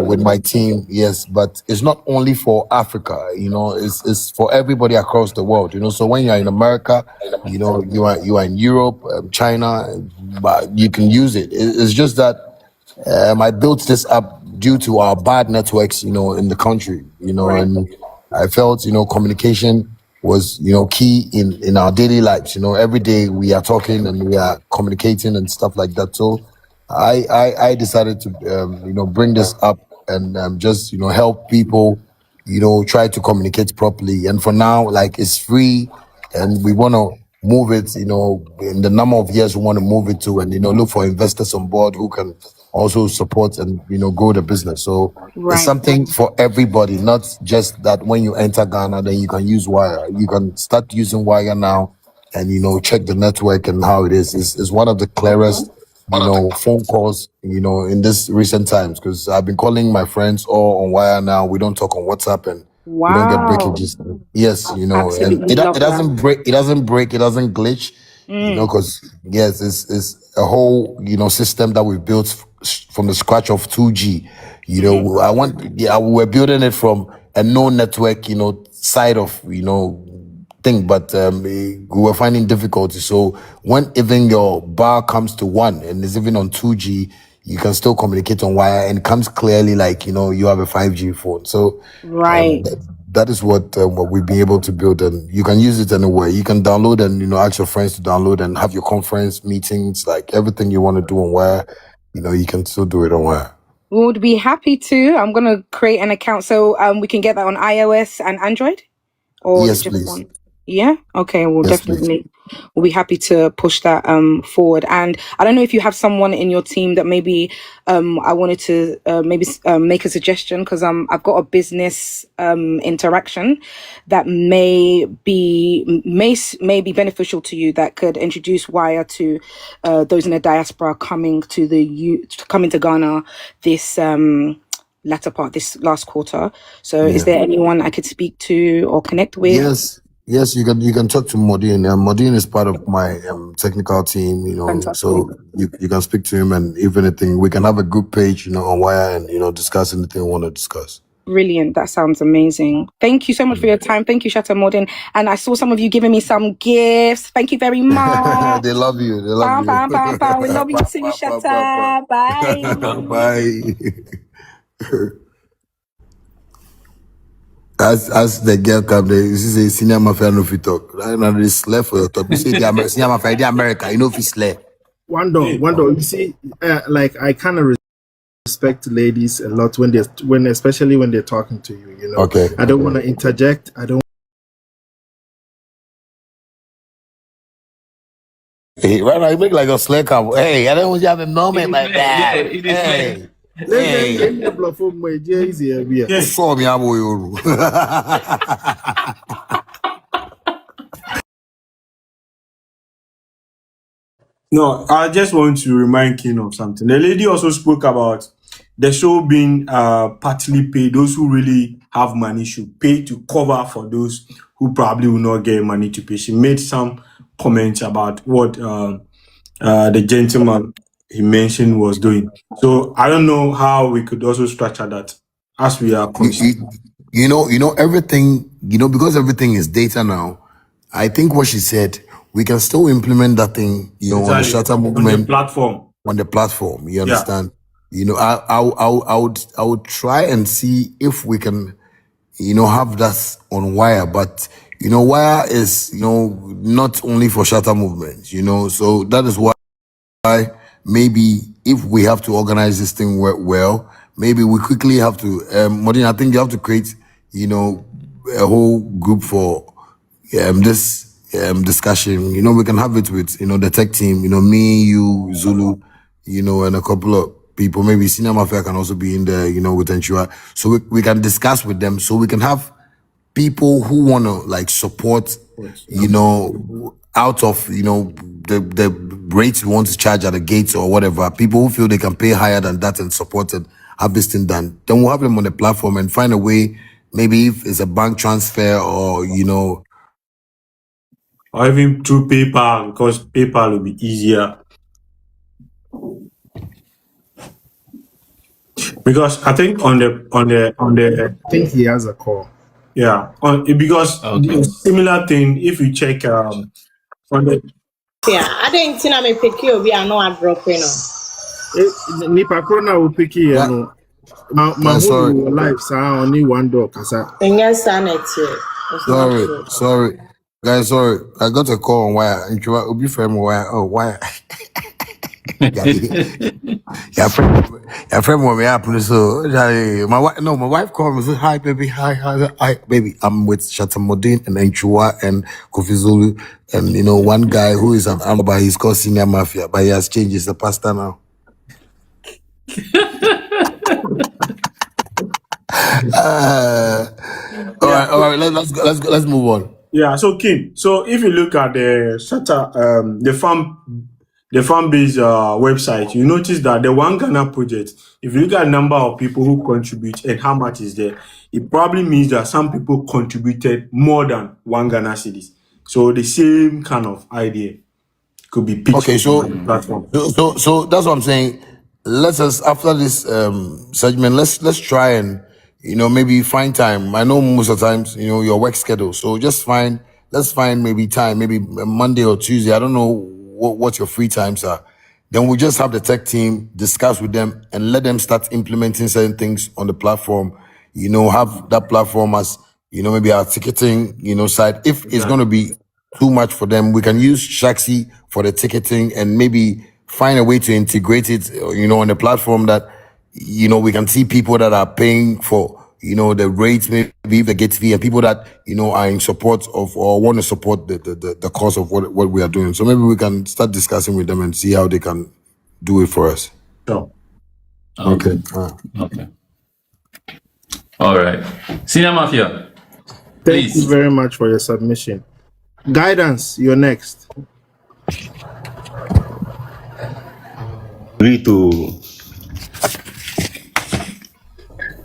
with my team, yes. But it's not only for Africa, it's for everybody across the world, So when you're in America, you are in Europe, China, but you can use it. It's just that I built this up due to our bad networks, in the country, and I felt, communication was, key in our daily lives. Every day we are talking and we are communicating and stuff like that. So I decided to, bring this up and just, help people, try to communicate properly. And for now, like it's free and we want to move it, in the number of years we want to move it to and, look for investors on board who can also support and, grow the business. So it's something for everybody, not just that when you enter Ghana, then you can use Wire. You can start using Wire now and, check the network and how it is. It's one of the clearest, phone calls, in this recent times, because I've been calling my friends all on Wire now. We don't talk on WhatsApp and we don't get breakages. Yes, and it doesn't break, it doesn't glitch, because yes, it's a whole, system that we've built from the scratch of 2G. We're building it from a no network, side of, thing, but we were finding difficulty. So when even your bar comes to 1 and is even on 2G, you can still communicate on Wire and it comes clearly like, you have a 5G phone. So that is what we've been able to build, and you can use it anywhere. You can download and, ask your friends to download and have your conference meetings, like everything you want to do on Wire, you can still do it on Wire. We would be happy to. I'm going to create an account so we can get that on iOS and Android. Or yes, just please. one? Yeah. Okay. We'll Yes, definitely. We'll be happy to push that forward. And I don't know if you have someone in your team that maybe I wanted to make a suggestion, because I've got a business interaction that may be beneficial to you, that could introduce Wire to those in the diaspora coming to Ghana this latter part, this last quarter. So is there anyone I could speak to or connect with? Yes, you can talk to Modine. Modine is part of my technical team, Fantastic. so you can speak to him, and if anything, we can have a group page, on Wire and, discuss anything we want to discuss. Brilliant. That sounds amazing. Thank you so much for your time. Thank you, Shatta Modin. And I saw some of you giving me some gifts. Thank you very much. They love you. They love you. We love you too, Shatta. Bye. Bye. As the girl come there, you see, senior mafia no fit talk. I know they slay for your talk. You say the senior mafia, the America, if you slay. One door. You see, like I kind of respect ladies a lot especially when they're talking to you. Okay. I don't want to interject. I don't. Hey, right now you make like a slay come. Hey, I don't want you have a moment like that. Yeah, it is. Hey. Show me how you. No, I just want to remind King of something. The lady also spoke about the show being partly paid. Those who really have money should pay to cover for those who probably will not get money to pay. She made some comments about what the gentleman he mentioned was doing. So I don't know how we could also structure that as we are considering. Everything, because everything is data now. I think what she said, we can still implement that thing, on the Exactly. Shatta On the Movement platform. on the platform. You Yeah. understand? I would try and see if we can, have that on Wire. But Wire is, not only for Shatta Movement. So that is why maybe if we have to organize this thing well, maybe we quickly have to. Modin, I think you have to create, a whole group for this discussion. We can have it with the tech team. Me, you, Zulu, and a couple of people. Maybe Senior Mafia can also be in there. With Enchua, so we can discuss with them. So we can have people who want to like support. Out of the rates we want to charge at the gates or whatever. People who feel they can pay higher than that and support it, have this thing done. Then we'll have them on the platform and find a way. Maybe if it's a bank transfer or Or even through PayPal, because PayPal will be easier. Because I think on the I think he has a call. yeah, because the similar thing, if you check on the Yeah, I didn't think I pick you. We are not dropping. Nipa Corona will pick you. My whole life, sir, only one door, Kasa. And yes, Sanet. Sorry. Guys, sorry. I got a call on Wire. And you will be from Wire. Oh, Wire. Your friend want me up. So my wife called me. Said, hi, baby. Hi, baby. I'm with Shatta Modin and Enchua and Kofi Zulu. And, one guy who is an Amber, he's called Senior Mafia, but he has changed. He's a pastor now. All right. Let's move on. Yeah. So King. So if you look at the Shatta, the fan base website, you notice that the One Ghana project, if you look at the number of people who contribute and how much is there, it probably means that some people contributed more than One Ghana cedis. So the same kind of idea could be pitched on the platform. So that's what I'm saying. Let's after this segment, let's try and maybe find time. I know most of the times your work schedule, so let's find maybe time, maybe Monday or Tuesday. I don't know what your free times are. Then we just have the tech team discuss with them and let them start implementing certain things on the platform. Have that platform as maybe our ticketing side. If it's going to be too much for them, we can use Shaxi for the ticketing and maybe find a way to integrate it, on the platform that, we can see people that are paying for, the rates, maybe the gate fee, and people that, are in support of or want to support the cause of what we are doing. So maybe we can start discussing with them and see how they can do it for us. Sure. Okay. Okay. All right. Senior Mafia. Thank you very much for your submission. Guidance, you're next. Rito,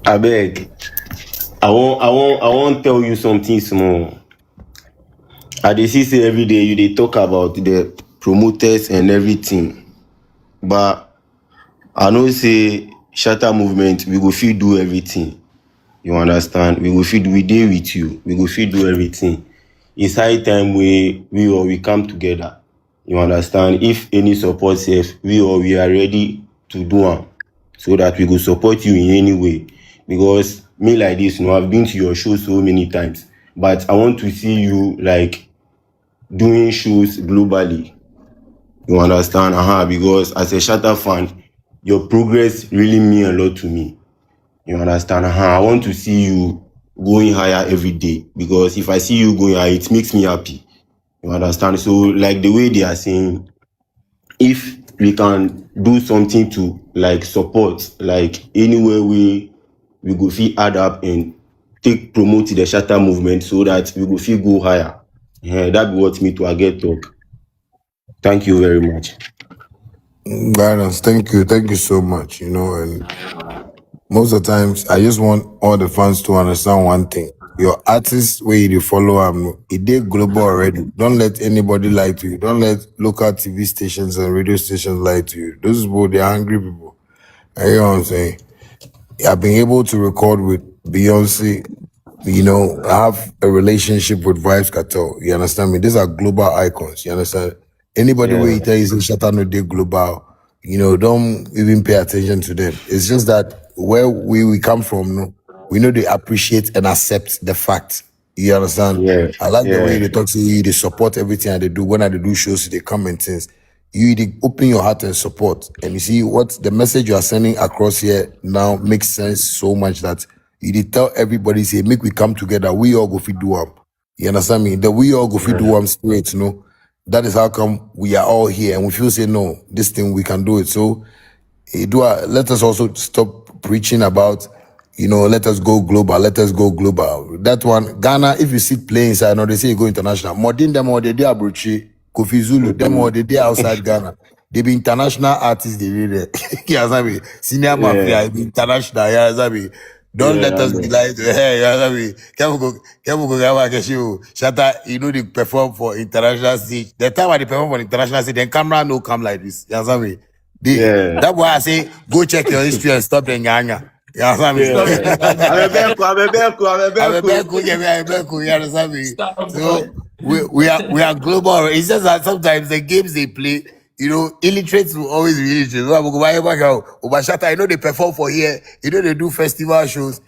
I beg. I won't tell you something small. I dey see say every day you dey talk about the promoters and everything, but I know say Shatta Movement we go fit do everything. You understand? We dey with you. We go fit do everything. It's high time we come together. You understand? If any support safe, we are ready to do am, so that we go support you in any way. Because me like this, I've been to your show so many times, but I want to see you like doing shows globally. You understand? Because as a Shatta fan, your progress really mean a lot to me. You understand? I want to see you going higher every day, because if I see you going higher, it makes me happy. You understand? So like the way they are saying, if we can do something to like support, like anywhere we go feel add up and promote the Shatta Movement so that we go feel go higher. Yeah, that be what me to get talk. Thank you very much. Guidance, thank you so much. And most of the times I just want all the fans to understand one thing. your artist where you follow it did global already. Don't let anybody lie to you. Don't let local TV stations and radio stations lie to you. Those people, they're hungry people. You know what I'm saying? I've been able to record with Beyonce, have a relationship with Vibes Cartel. You understand me? These are global icons. You understand? Anybody where Yeah, you tell you say Shatta no dey global, don't even pay attention to them. It's just that where we come from, no, we know they appreciate and accept the fact. You understand? yeah, I like the way yeah, they talk to you, they support everything and they do. When I do shows, they come and things. They open your heart and support. And you see what the message you are sending across here now makes sense so much that you did tell everybody, say, make we come together, we all go fit do am. You understand me? The we all go fit do am spirit, That is how come we are all here and we feel say no, this thing we can do it. So let us also stop preaching about, let us go global, let us go global. That one, Ghana, if you sit playing inside, now they say you go international. Modin them or they Abruchi, Kofi Zulu, them or they outside Ghana. They be international artists, they really. Yeah, Zabi. Senior yeah, mafia, be international, yeah, Zabi. Don't let yeah, I us be know. like, hey, yeah, Zabi. Kemu go gawa keshu. Shatta, they perform for international stage. The time when they perform for international stage, then camera no come like this. Yeah, Zabi. Yeah, That's why I say go check your history and stop the nyanya. You understand me? Stop yeah. the I'm a Ghana. beku, I'm a beku, I'm a I'm a beku. Beku, yeah, I'm a Beku, you understand me? Stop boy. So we are global. It's just that sometimes the games they play, illiterates will always be illiterate. Shatta, I know they perform for here, they do festival shows.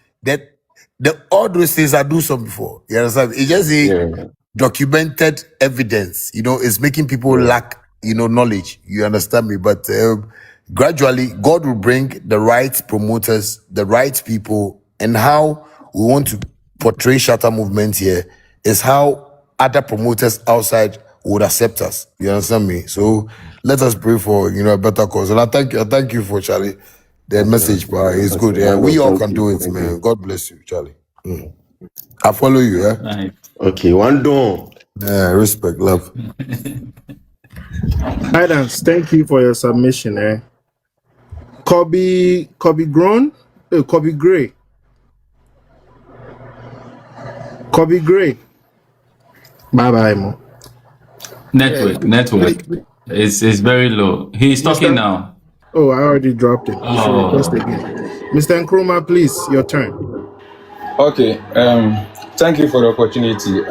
All those things I do some before. You understand me? It's just a Yeah, documented evidence, it's making people yeah, lack, knowledge. You understand me? But gradually, God will bring the right promoters, the right people, and how we want to portray Shatta Movement here is how other promoters outside would accept us. You understand me? So let us pray for a better cause. And I thank you for Charlie. The okay, message, but it's good. okay. Yeah, I know, we all thank can you, do it, thank you. man. God bless you, Charlie. I follow you, yeah. Nice. Okay, one don. Yeah, respect, love. Guidance, thank you for your submission, eh? Kobe Grown, Kobe Gray. Kobe Gray. Bye bye, mo. Network. It's very low. He's talking Mr. now. Oh, I already dropped him. You should request Oh, again. Mr. Nkrumah, please, your turn. Okay. Thank you for the opportunity.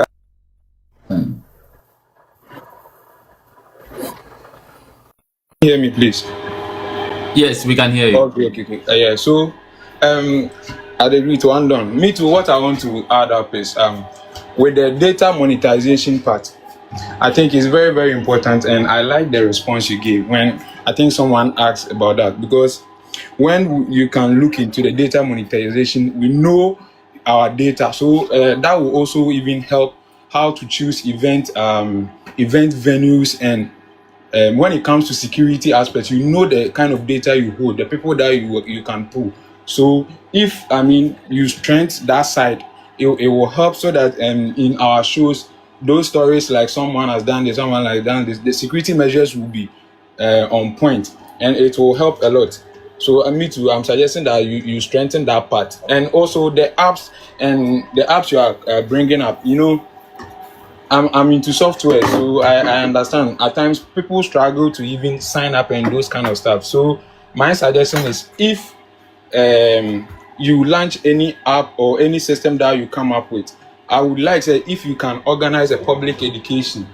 Hear me, please. yes, we can hear you. Okay. Yeah. So, I agree to one done. Me too. What I want to add up is with the data monetization part. I think it's very, very important, and I like the response you gave when I think someone asked about that, because when you can look into the data monetization, we know our data, so that will also even help how to choose event venues, and when it comes to security aspects, you know the kind of data you hold, the people that you can pull. So if you strengthen that side, it will help so that in our shows, those stories like someone has done this, someone like done this, the security measures will be on point, and it will help a lot. So me too, I'm suggesting that you strengthen that part, and also the apps you are bringing up. I'm into software, so I understand at times people struggle to even sign up and those kind of stuff. So my suggestion is, if you launch any app or any system that you come up with, I would like to say, if you can organize a public education,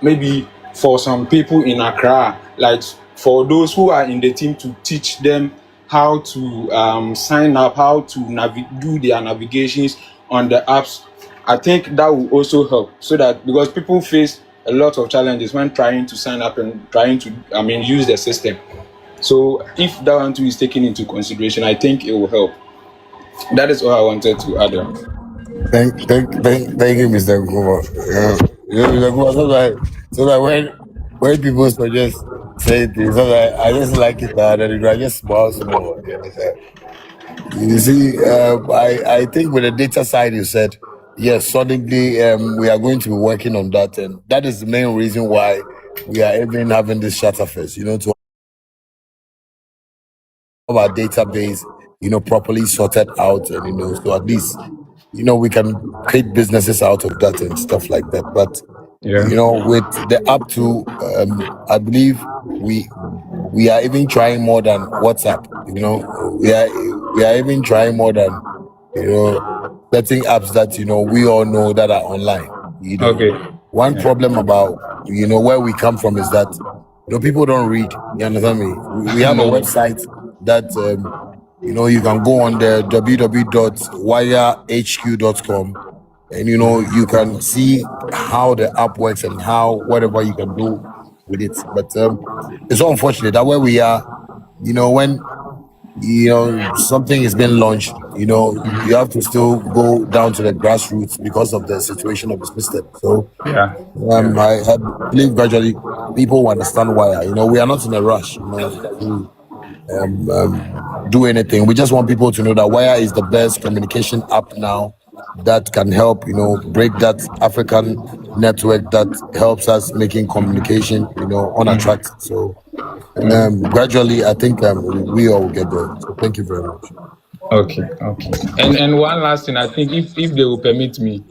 maybe for some people in Accra, like for those who are in the team, to teach them how to sign up, how to do their navigations on the apps. I think that will also help, so that, because people face a lot of challenges when trying to sign up and trying to use the system. So if that one too is taken into consideration, I think it will help. That is all I wanted to add on. Thank you, Mr. Kuma. Mr. Kuma, so that when people suggest say things, so that I just like it and I just smile small. You understand? You see, I think with the data side, you said yes. Suddenly, we are going to be working on that, and that is the main reason why we are even having this ShattaFest. To have our database, properly sorted out, and so at least we can create businesses out of that and stuff like that. But Yeah. with the up to, I believe we we are even trying more than WhatsApp. We are even trying more than setting apps that we all know that are online. Okay. One Yeah. problem about where we come from is that people don't read. You understand me? We have a No. website that you can go on there, www.wayahq.com, and you can see how the app works and how whatever you can do with it. But it's so unfortunate that where we are, when something is being launched, you have to still go down to the grassroots because of the situation of the system. So Yeah. Yeah. I believe gradually people will understand why. We are not in a rush, to do anything. We just want people to know that WAYA is the best communication app now that can help, break that African network that helps us making communication, unattractive. So gradually, I think we all will get there. So thank you very much. Okay. Okay. And one last thing, I think if they will permit me,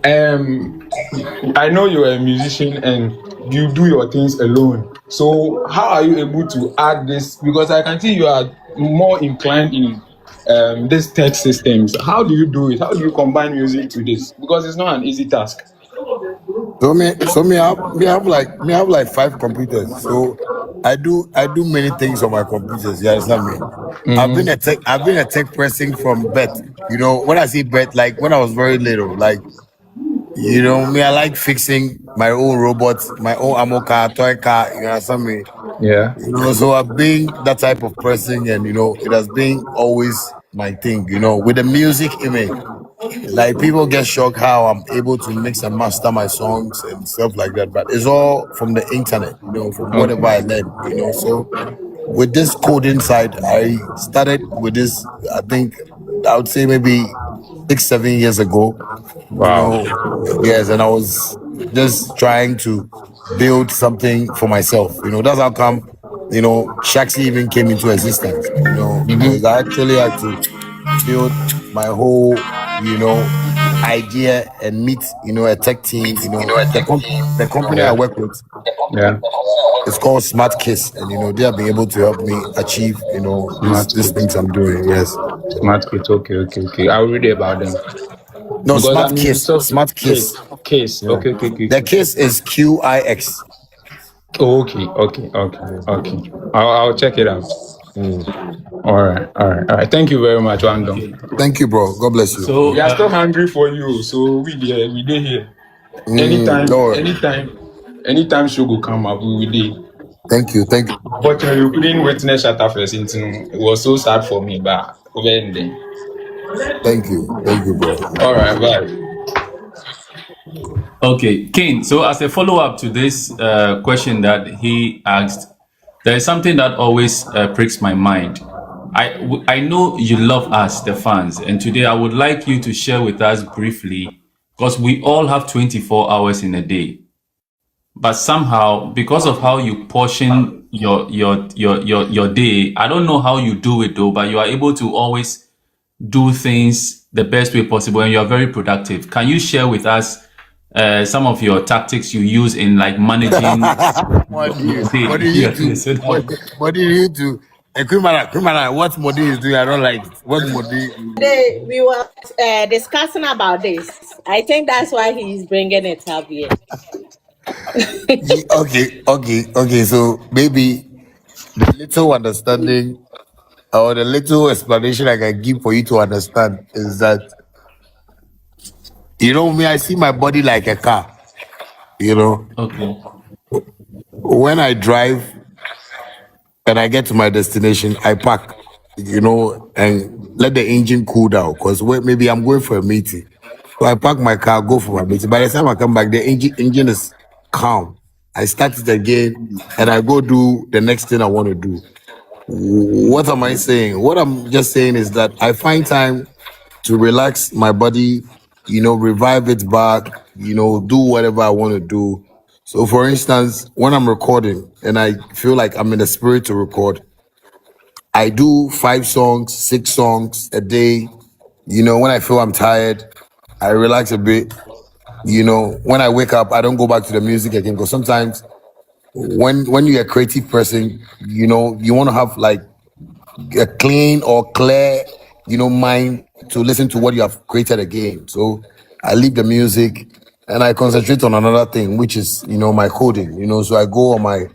I know you're a musician and you do your things alone. So how are you able to add this? Because I can see you are more inclined in these tech systems. How do you do it? How do you combine music to this? Because it's not an easy task. So me have like 5 computers. So I do many things on my computers. You understand me? I've been a tech person from birth. When I say birth, like when I was very little, like me, I like fixing my own robots, my own ammo car, toy car. You understand me? Yeah. So I've been that type of person, and it has been always my thing. With the music image, like people get shocked how I'm able to mix and master my songs and stuff like that. But it's all from the internet, from whatever I Okay. learned. So with this coding side, I started with this. I think I would say maybe 6, 7 years ago. Wow. Yes, and I was just trying to build something for myself. That's how come Shaxi even came into existence. Because I actually had to build my whole idea and meet a tech team. The company I Yeah. work with Yeah. is called Smart Kiss, and they have been able to help me achieve Smart these kit. things I'm doing. Yes. Smart kit. Okay. Okay. Okay. I'll read about them No, because Smart I'm into Kiss. software. Smart Kiss. Case. Yeah. Okay. Okay. Okay. The Okay. Kiss is QIX. Oh, okay. Okay. Okay. Yes. Okay. I'll check it out. Mm. All right. All right. All right. Thank you very much, Wandong. Okay. Thank you, bro. God bless you. So We are still hungry for you, so we did here. No Anytime, worry. anytime show go come up, we will dey. Thank you. Thank you. Unfortunately, we couldn't witness ShattaFest. It was so sad for me, but over ending. Thank you. Thank you, bro. All right, bye. Okay, King. So, as a follow up to this question that he asked, there is something that always pricks my mind. I know you love us, the fans, and today I would like you to share with us briefly, because we all have 24 hours in a day. But somehow, because of how you portion your day, I don't know how you do it though, but you are able to always do things the best way possible, and you are very productive. Can you share with us some of your tactics you use in like managing your What do day? you do? So What do you do? Criminal, what Modi is doing, I don't like it. What Modi? Today we were discussing about this. I think that's why he's bringing it up here. Okay. So maybe the little understanding or the little explanation I can give for you to understand is that me, I see my body like a car. okay, When I drive and I get to my destination, I park, and let the engine cool down because maybe I'm going for a meeting. So I park my car, go for my meeting. By the time I come back, the engine is calm. I start it again and I go do the next thing I want to do. What am I saying? What I'm just saying is that I find time to relax my body, revive it back, do whatever I want to do. So, for instance, when I'm recording and I feel like I'm in the spirit to record, I do 5 songs, 6 songs a day, when I feel I'm tired, I relax a bit. When I wake up, I don't go back to the music again because sometimes when you're a creative person, you want to have like a clean or clear, mind to listen to what you have created again. So I leave the music and I concentrate on another thing, which is, my coding, so I go on my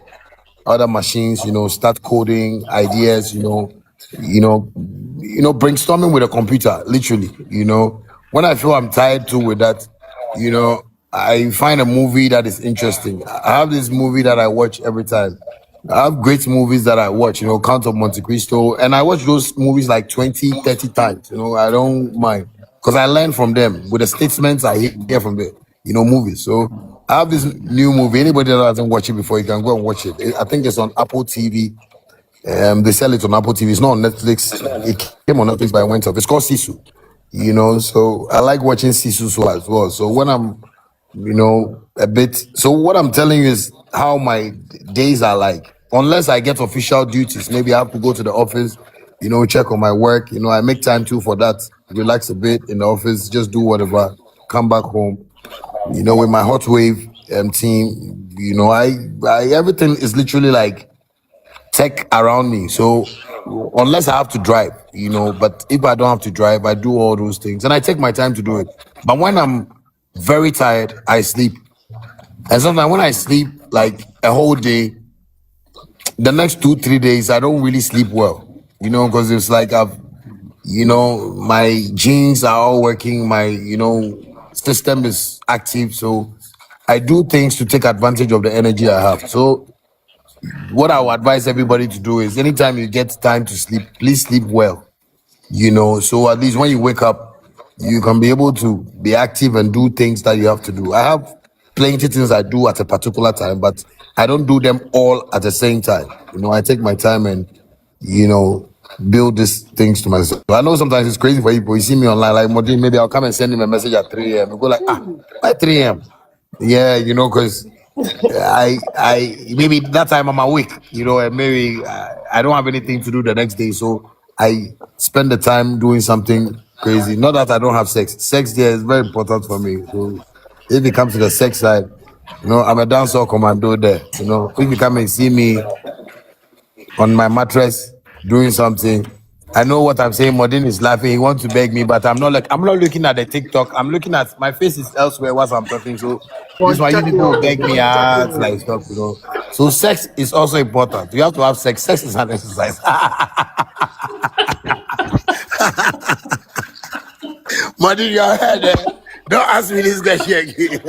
other machines, start coding ideas, brainstorming with a computer, literally, When I feel I'm tired too with that, I find a movie that is interesting. I have this movie that I watch every time. I have great movies that I watch, Count of Monte Cristo, and I watch those movies like 20, 30 times, I don't mind because I learn from them with the statements I hear from the, movies. So I have this new movie. Anybody that hasn't watched it before, you can go and watch it. I think it's on Apple TV. They sell it on Apple TV. It's not on Netflix. It came on Netflix, but I went off. It's called Sisu. So I like watching Sisu as well. So when I'm, a bit. So what I'm telling you is how my days are like. Unless I get official duties, maybe I have to go to the office, check on my work. I make time too for that. Relax a bit in the office, just do whatever. Come back home. With my hot wave team, I everything is literally like tech around me. So unless I have to drive, but if I don't have to drive, I do all those things and I take my time to do it. But when I'm very tired, I sleep. And sometimes when I sleep like a whole day, the next 2-3 days, I don't really sleep well, because it's like my genes are all working, my, system is active. So I do things to take advantage of the energy I have. So what I would advise everybody to do is anytime you get time to sleep, please sleep well, so at least when you wake up, you can be able to be active and do things that you have to do. I have plenty things I do at a particular time, but I don't do them all at the same time. I take my time and, build these things to myself. I know sometimes it's crazy for people. You see me online, like, Modin, maybe I'll come and send him a message at 3 a.m. You go like, by 3 a.m. Yeah, because I maybe that time I'm awake, and maybe I don't have anything to do the next day, so I spend the time doing something crazy. Not that I don't have sex. Sex there is very important for me. So if it comes to the sex side, I'm a dancer commando there. If you come and see me on my mattress doing something, I know what I'm saying. Modin is laughing. He wants to beg me, but I'm not looking at the TikTok. I'm looking at my face is elsewhere whilst I'm talking. So this is why you people will beg me out like stuff, So sex is also important. You have to have sex. Sex is an exercise. Modin, your head. Don't ask me this question again.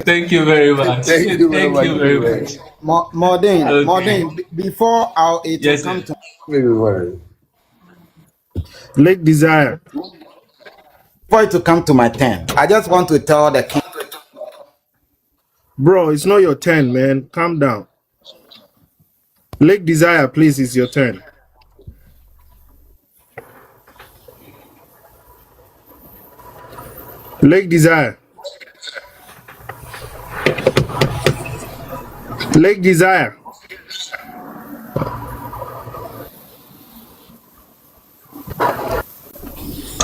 Thank you very much. Thank you very Thank much. you very much. More before it will Yes, come sir. to Lake Desire. for it to come to my turn. I just want to tell the king. Bro, it's not your turn, man. Calm down. Lake Desire, please, it's your turn. Lake Desire. Lake Desire.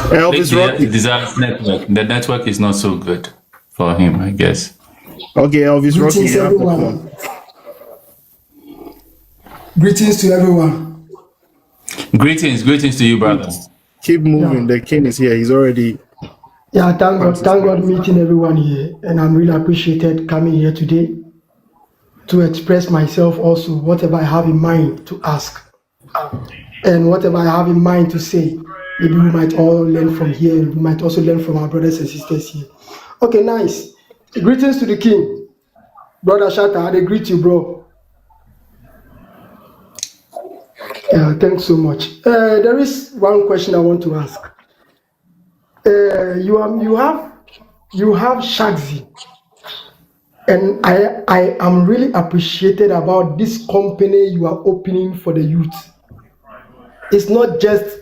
Elvis Rocky. Desire's network. The network is not so good for him, I guess. Okay, Elvis Rocky. Greetings, everyone. Greetings to everyone. Greetings to you, brother. Keep moving. The king is here. He's already. Yeah, thank God meeting everyone here. And I'm really appreciated coming here today to express myself also, whatever I have in mind to ask. And whatever I have in mind to say, maybe we might all learn from here. We might also learn from our brothers and sisters here. Okay, nice. Greetings to the king. Brother Shatta, I greet you, bro. Yeah, thanks so much. There is one question I want to ask. You have Shagzy, and I am really appreciated about this company you are opening for the youth. It's not just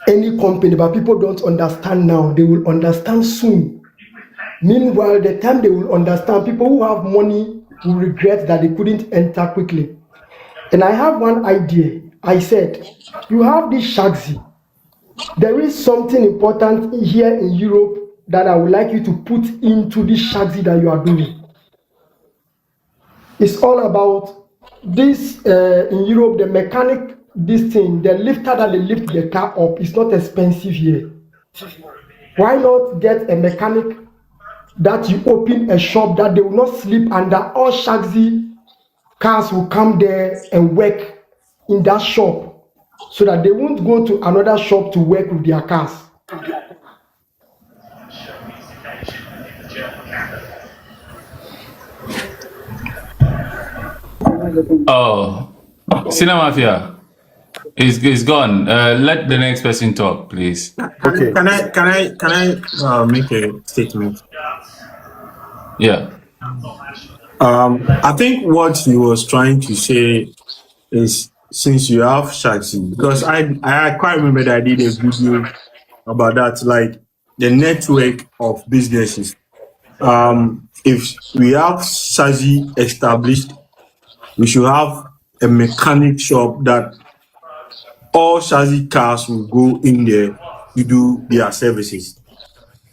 any company, but people don't understand now. They will understand soon. Meanwhile, the time they will understand, people who have money will regret that they couldn't enter quickly. And I have one idea. I said, you have this Shaxi. There is something important here in Europe that I would like you to put into this Shaxi that you are doing. It's all about this in Europe, the mechanic, this thing, the lifter that they lift the car up is not expensive here. Why not get a mechanic that you open a shop that they will not sleep under? All Shaxi cars will come there and work in that shop so that they won't go to another shop to work with their cars. Oh, Cinemafia is gone. Let the next person talk, please. Okay. Can I make a statement? Yeah. I think what he was trying to say is, since you have Shaxi, because I quite remember that I did a video about that, like the network of businesses. If we have Shaxi established, we should have a mechanic shop that all Shaxi cars will go in there to do their services.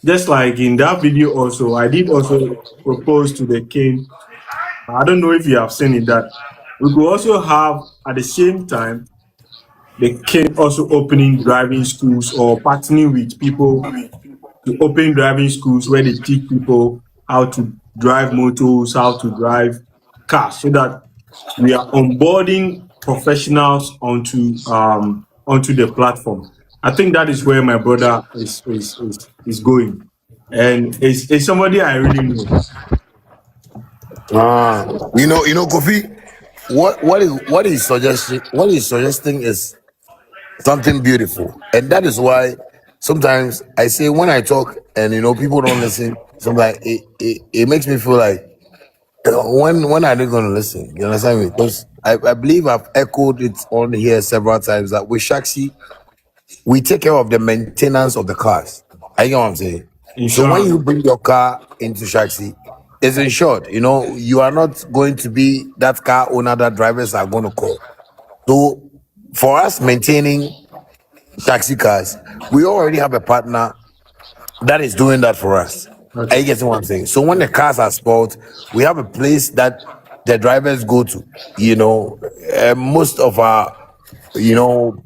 Just like in that video also, I did also propose to the king. I don't know if you have seen it, that we could also have at the same time the king also opening driving schools or partnering with people to open driving schools where they teach people how to drive motors, how to drive cars, so that we are onboarding professionals onto the platform. I think that is where my brother is going, and it's somebody I really know. Kofi, what is suggesting is something beautiful, and that is why sometimes I say when I talk and people don't listen. Sometimes it makes me feel like when are they going to listen? You understand me? Because I believe I've echoed it on here several times that with Shaxi, we take care of the maintenance of the cars. I get what I'm saying. So when you bring your car into Shaxi, it's insured. You are not going to be that car owner that drivers are going to call. So for us maintaining taxi cars, we already have a partner that is doing that for us. Are you getting what I'm saying? So when the cars are spoiled, we have a place that the drivers go to. Most of our,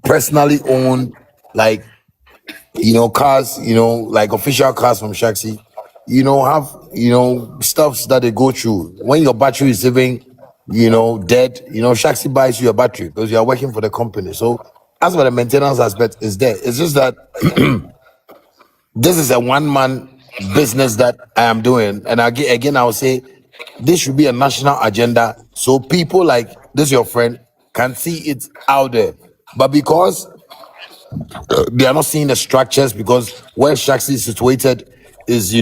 personally owned, like, cars, like official cars from Shaxi, have, stuffs that they go through. When your battery is even, dead, Shaxi buys you a battery because you are working for the company. So as for the maintenance aspect, is there. It's just that this is a one-man business that I am doing. And again, I'll say this should be a national agenda so people like this, your friend, can see it out there. But because they are not seeing the structures, because where Shaxi is situated is,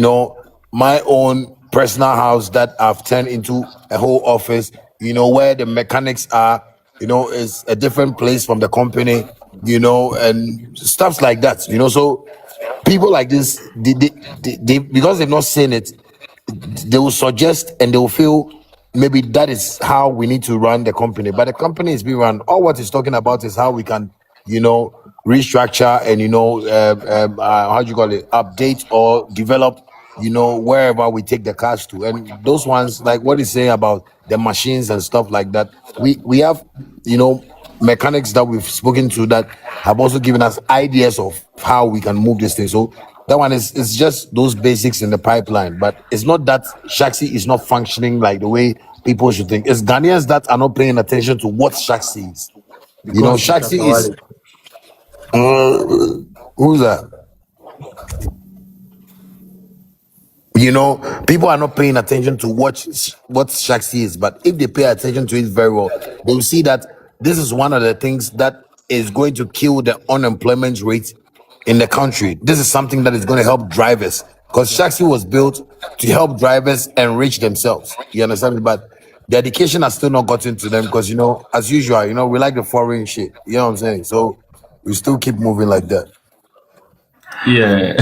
my own personal house that I've turned into a whole office, where the mechanics are, is a different place from the company, and stuff like that, so people like this, they because they've not seen it, they will suggest and they will feel maybe that is how we need to run the company. But the company is being run. All what it's talking about is how we can, restructure and how do you call it, update or develop, wherever we take the cars to. And those ones, like what he's saying about the machines and stuff like that, we have, mechanics that we've spoken to that have also given us ideas of how we can move this thing. So that one is just those basics in the pipeline, but it's not that Shaxi is not functioning like the way people should think. It's Ghanaians that are not paying attention to what Shaxi is. Shaxi is who's that? People are not paying attention to what Shaxi is, but if they pay attention to it very well, they will see that this is one of the things that is going to kill the unemployment rate in the country. This is something that is going to help drivers, because Shaxi was built to help drivers enrich themselves. You understand me? But the education has still not gotten to them because, as usual, we like the foreign shit. You know what I'm saying? So we still keep moving like that. Yeah.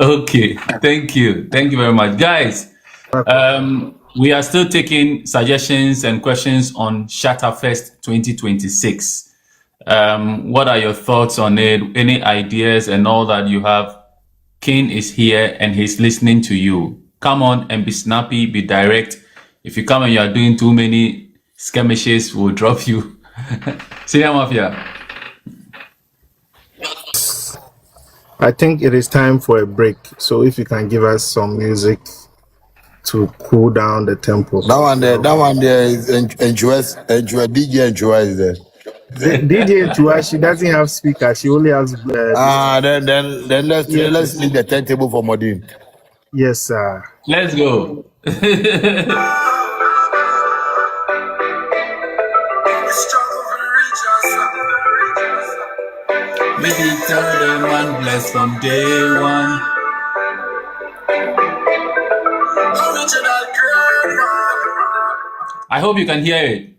Okay. Thank you. Thank you very much, guys. We are still taking suggestions and questions on ShattaFest 2026. What are your thoughts on it? Any ideas and all that you have? King is here and he's listening to you. Come on and be snappy, be direct. If you come and you are doing too many skirmishes, we'll drop you. Senior Mafia. I think it is time for a break. So if you can give us some music to cool down the tempo. That one there is enjoy DJ enjoy is there. DJ Chua, she doesn't have speaker. She only has. Then let's leave the turntable for Modine. Yes, sir. Let's go. Maybe tell them one bless from day one. I hope you can hear it.